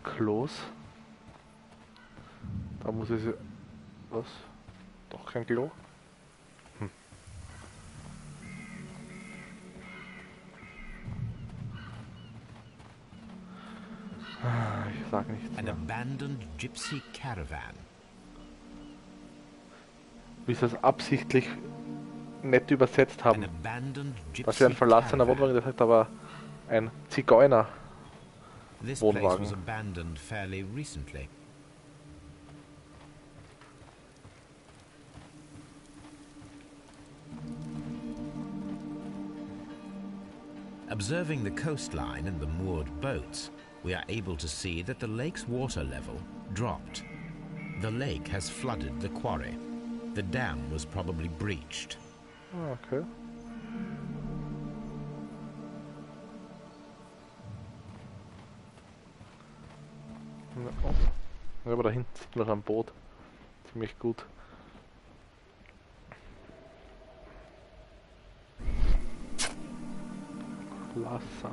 Klos. Da muss ich... Was? Doch kein Klo? Ich sag nichts An mehr. abandoned gypsy caravan. Wie sie es absichtlich nett übersetzt An haben. abandoned Das ist gypsy ein verlassener caravan. Wohnwagen, das heißt aber ein Zigeuner. This place Wohnwagen. was abandoned fairly recently. Observing the coastline and the moored boats, we are able to see that the lake's water level dropped. The lake has flooded the quarry. The dam was probably breached. Okay. Ja, aber da hinten sieht man ein Boot. Ziemlich gut.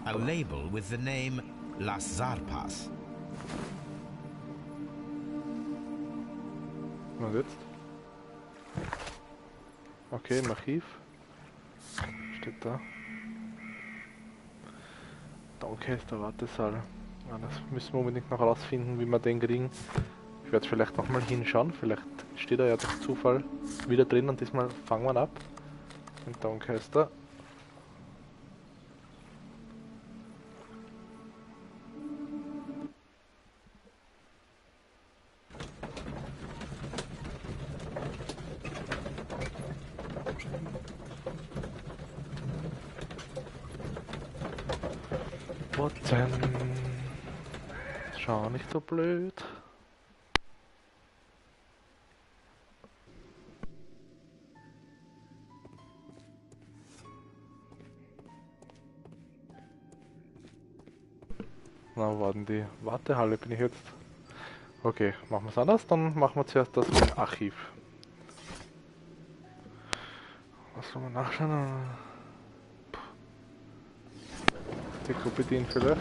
A label with the name Las Zarpas. Und jetzt? Okay, im Archiv. Steht da. Danke, ist der Wartesaal. Ja, das müssen wir unbedingt noch herausfinden, wie wir den kriegen. Ich werde vielleicht nochmal hinschauen. Vielleicht steht er ja durch Zufall wieder drin und diesmal fangen wir ihn ab. Und danke ist er. Watson. Schau nicht so blöd. Na, wo war denn die Wartehalle? Bin ich jetzt? Okay, machen wir es anders. Dann machen wir zuerst das Archiv. Was soll man nachschauen? Die Gruppe dienen vielleicht.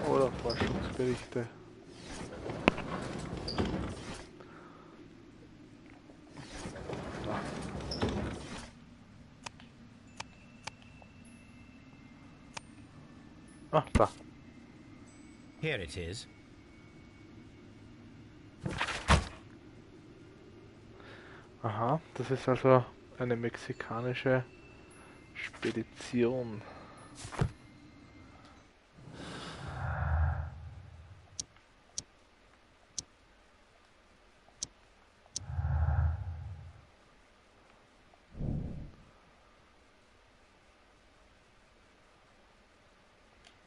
Oder Forschungsberichte. Ah, da. Here it is. Aha, das ist also eine mexikanische Spedition.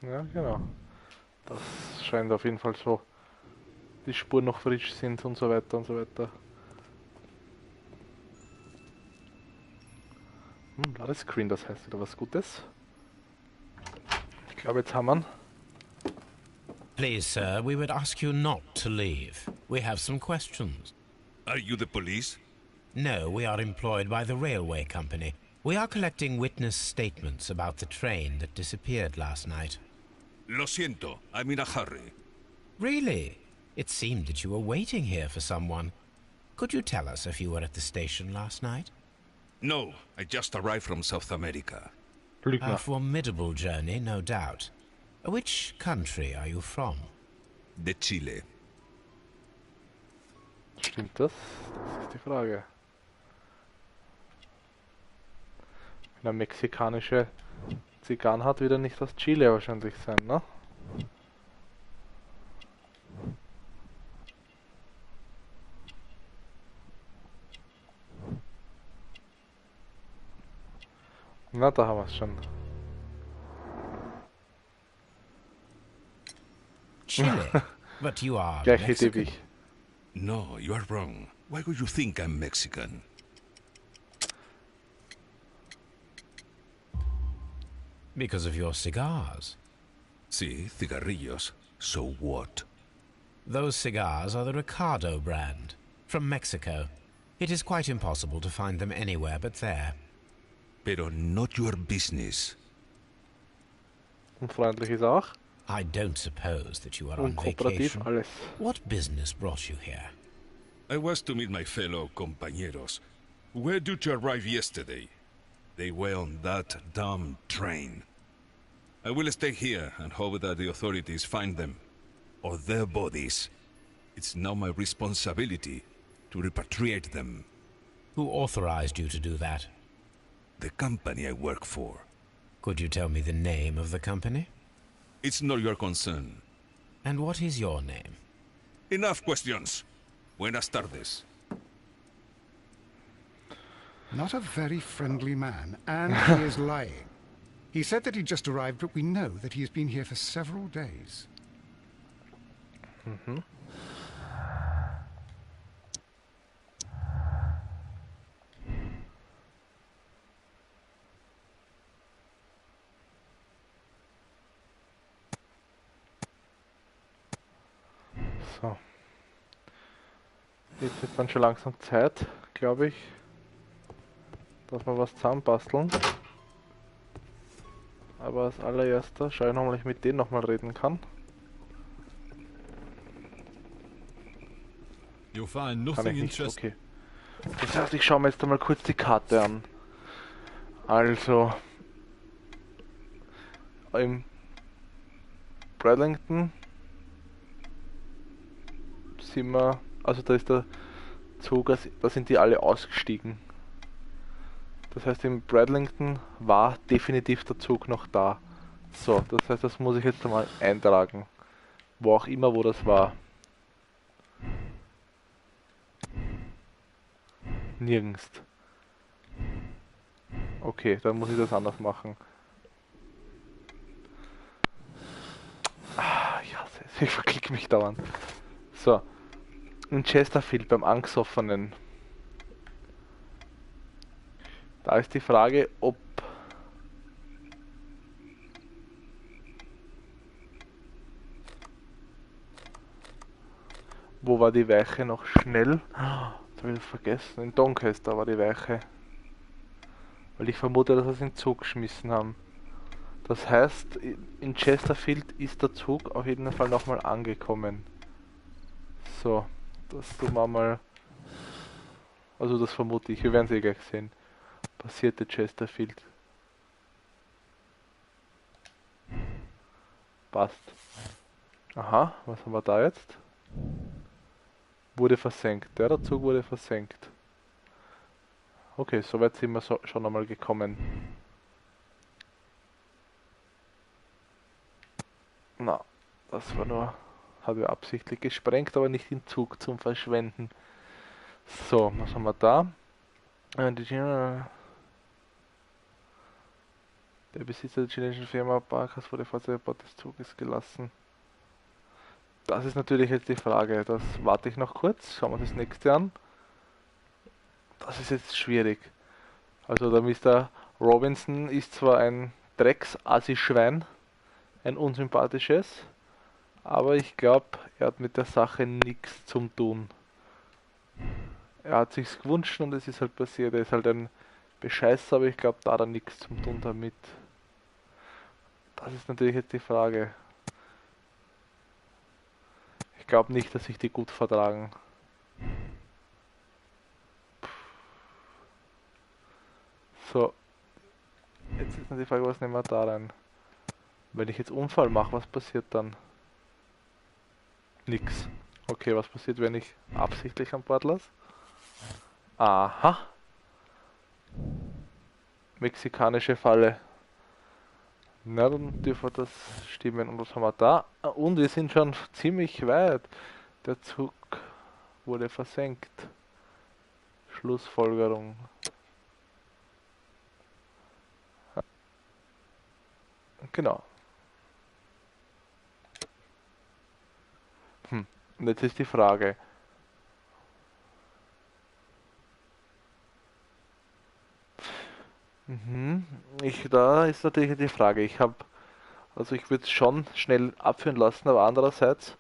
Ja, genau. Das scheint auf jeden Fall so, die Spuren noch frisch sind und so weiter und so weiter. Ladescreen, das heißt wieder was Gutes. Ich glaube, jetzt haben wir ihn. Please, sir, we would ask you not to leave. We have some questions. Are you the police? No, we are employed by the railway company. We are collecting witness statements about the train that disappeared last night. Lo siento, I'm in a hurry. Really? It seemed that you were waiting here for someone. Could you tell us if you were at the station last night? No, I just arrived from South America. A formidable journey, no doubt. Which country are you from? De Chile. Stimmt das? Das ist die Frage. Wenn er mexikanische Zigarren hat, wird er nicht aus Chile wahrscheinlich sein, ne? Na, da haben wir es schon. Chile? But you are Gleiche Idee wie Mexican. ich. No, you are wrong. Why would you think I'm Mexican? Because of your cigars. Sí, cigarrillos. So what? Those cigars are the Ricardo brand, from Mexico. It is quite impossible to find them anywhere but there. Pero not your business. Unfreundlich ist auch. I don't suppose that you are on Unkooperativ, vacation. alles. What business brought you here? I was to meet my fellow compañeros, who were due to arrive yesterday. They were on that damn train. I will stay here and hope that the authorities find them, or their bodies. It's now my responsibility to repatriate them. Who authorized you to do that? The company I work for. Could you tell me the name of the company? It's not your concern. And what is your name? enough questions. Buenas tardes. Not a very friendly man, and he is lying. He said that he just arrived, but we know that he has been here for several days. Mhm. So. Jetzt ist dann schon langsam Zeit, glaube ich, dass wir was zusammenbasteln. Aber als allererster schaue ich nochmal, ob ich mit denen nochmal reden kann. You'll find Kann nothing ich nicht, interesting. okay. Das heißt, ich schaue mir jetzt einmal kurz die Karte an. Also, im Bradlington sind wir, also da ist der Zug, da sind die alle ausgestiegen. Das heißt, im Bradlington war definitiv der Zug noch da. So, das heißt, das muss ich jetzt einmal eintragen. Wo auch immer, wo das war. Nirgends. Okay, dann muss ich das anders machen. Ah, ja, ich verklicke mich dauernd. So. In Chesterfield beim Angesoffenen. Da ist die Frage, ob wo war die Weiche noch schnell? Das habe ich vergessen. In Doncaster war die Weiche. Weil ich vermute, dass sie es in den Zug geschmissen haben. Das heißt, in Chesterfield ist der Zug auf jeden Fall nochmal angekommen. So, das tun wir mal. Also das vermute ich, wir werden es eh gleich sehen. Passierte Chesterfield. Passt. Aha, was haben wir da jetzt? Wurde versenkt. Der Zug wurde versenkt. Okay, soweit sind wir schon einmal gekommen. Na, das war nur, habe ich absichtlich gesprengt, aber nicht den Zug zum Verschwenden. So, was haben wir da? Der Besitzer der chinesischen Firma Barkas wurde vor der Bord des Zuges gelassen. Das ist natürlich jetzt die Frage. Das warte ich noch kurz. Schauen wir das nächste an. Das ist jetzt schwierig. Also der Mr. Robinson ist zwar ein Drecks-Assi-Schwein, ein unsympathisches, aber ich glaube, er hat mit der Sache nichts zum tun. Er hat sich's gewünscht und es ist halt passiert. Er ist halt ein Bescheißer, aber ich glaube, da hat er nichts zum tun damit. Das ist natürlich jetzt die Frage. Ich glaube nicht, dass sich die gut vertragen. So. Jetzt ist noch die Frage, was nehmen wir da rein? Wenn ich jetzt Unfall mache, was passiert dann? Nix. Okay, was passiert, wenn ich absichtlich an Bord lasse? Aha. Mexikanische Falle. Na, dann dürfen das stimmen. Und was haben wir da? Und wir sind schon ziemlich weit. Der Zug wurde versenkt. Schlussfolgerung. Genau. Und jetzt ist die Frage. Da ist natürlich die Frage. Ich würde es schon schnell abführen lassen, aber andererseits,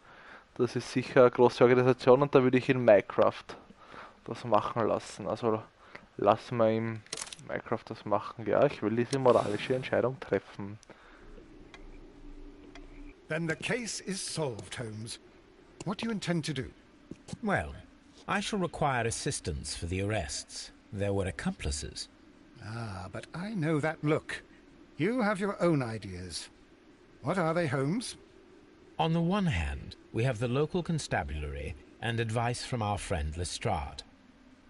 das ist sicher eine große Organisation und da würde ich in Minecraft das machen lassen. Also lassen wir im Minecraft das machen. Ja, ich will diese moralische Entscheidung treffen. Then the case is solved, Holmes. What do you intend to do? Well, I shall require assistance for the arrests. There were accomplices. Ah, but I know that look. You have your own ideas. What are they, Holmes? On the one hand, we have the local constabulary and advice from our friend Lestrade.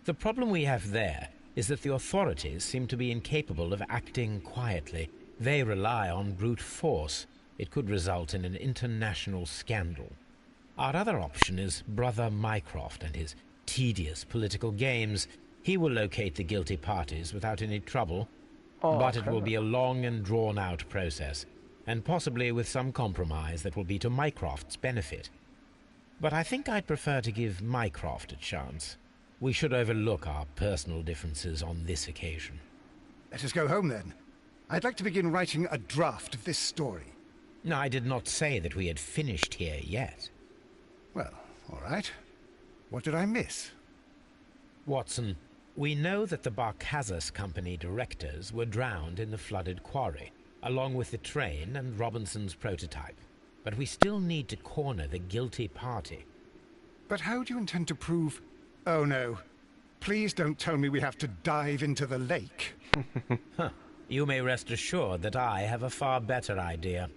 The problem we have there is that the authorities seem to be incapable of acting quietly. They rely on brute force. It could result in an international scandal. Our other option is Brother Mycroft and his tedious political games. He will locate the guilty parties without any trouble, but it will be a long and drawn-out process, and possibly with some compromise that will be to Mycroft's benefit. But I think I'd prefer to give Mycroft a chance. We should overlook our personal differences on this occasion. Let us go home, then. I'd like to begin writing a draft of this story. No, I did not say that we had finished here yet. Well, all right. What did I miss? Watson, we know that the Barkazas Company directors were drowned in the flooded quarry, along with the train and Robinson's prototype. But we still need to corner the guilty party. But how do you intend to prove... Oh, no. Please don't tell me we have to dive into the lake. Huh. You may rest assured that I have a far better idea.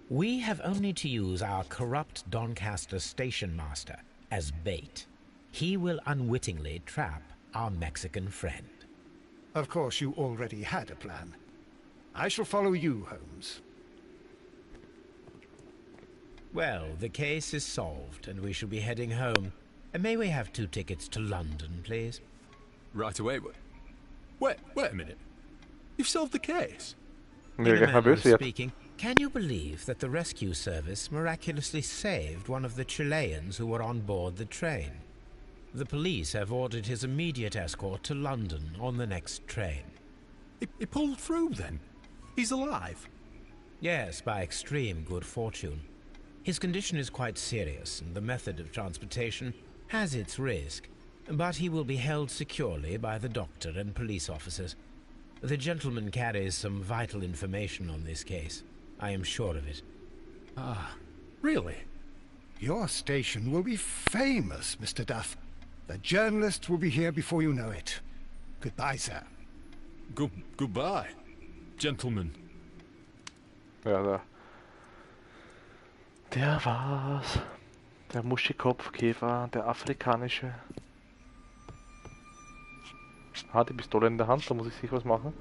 We have only to use our corrupt Doncaster station master as bait. He will unwittingly trap our Mexican friend. Of course, you already had a plan. I shall follow you, Holmes. Well, the case is solved, and we shall be heading home. May we have 2 tickets to London, please? Right away, but... Wait a minute. You've solved the case? In a manner of speaking, can you believe that the rescue service miraculously saved one of the Chileans who were on board the train? The police have ordered his immediate escort to London on the next train. He pulled through, then? He's alive? Yes, by extreme good fortune. His condition is quite serious, and the method of transportation has its risk, but he will be held securely by the doctor and police officers. The gentleman carries some vital information on this case. I am sure of it. Ah, really? Your station will be famous, Mr. Duff. The journalists will be here before you know it. Goodbye, sir. Goodbye, gentlemen. Ja, der war's. Der Muschikopfkäfer, der afrikanische. Hat die Pistole in der Hand, da muss ich sicher was machen.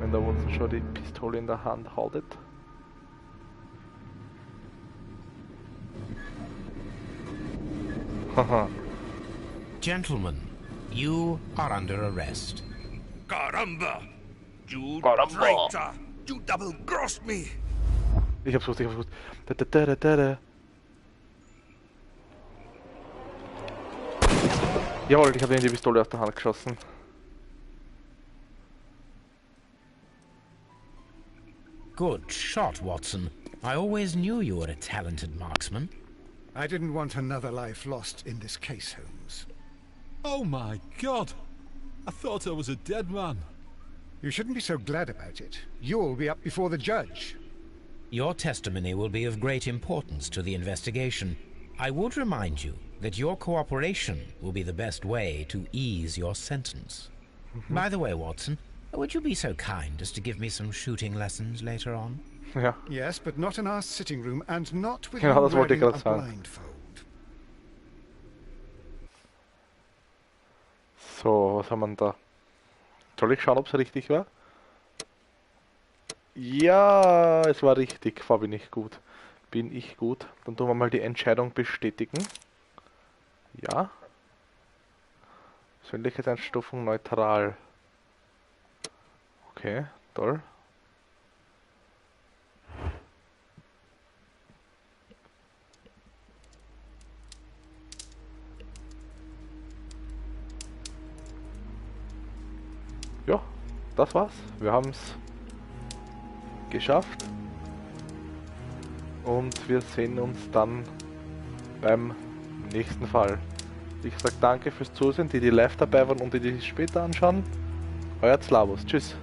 Wenn der Watson schon die Pistole in der Hand haltet. Haha. Gentlemen, you are under arrest. Caramba! You Caramba. traitor! You double-crossed me! Ich hab's gewusst, Da. Jawohl, ich habe ihm die Pistole aus der Hand geschossen. Good shot, Watson. I always knew you were a talented marksman. I didn't want another life lost in this case, Holmes. Oh my God! I thought I was a dead man. You shouldn't be so glad about it. You'll be up before the judge. Your testimony will be of great importance to the investigation. I would remind you that your cooperation will be the best way to ease your sentence. By the way, Watson, would you be so kind as to give me some shooting lessons later on? Ja. Yes, but not in our sitting room and not with Genau, you das wollte ich wearing gerade a sagen. blindfold. So, was haben wir denn da? Soll ich schauen, ob es richtig war? Ja, es war richtig. Bin ich gut. Bin ich gut. Dann tun wir mal die Entscheidung bestätigen. Ja. Persönlichkeitseinstufung neutral. Okay, toll. Ja, das war's. Wir haben es geschafft. Und wir sehen uns dann beim nächsten Fall. Ich sage danke fürs Zusehen, die live dabei waren und die später anschauen. Euer Slavos. Tschüss.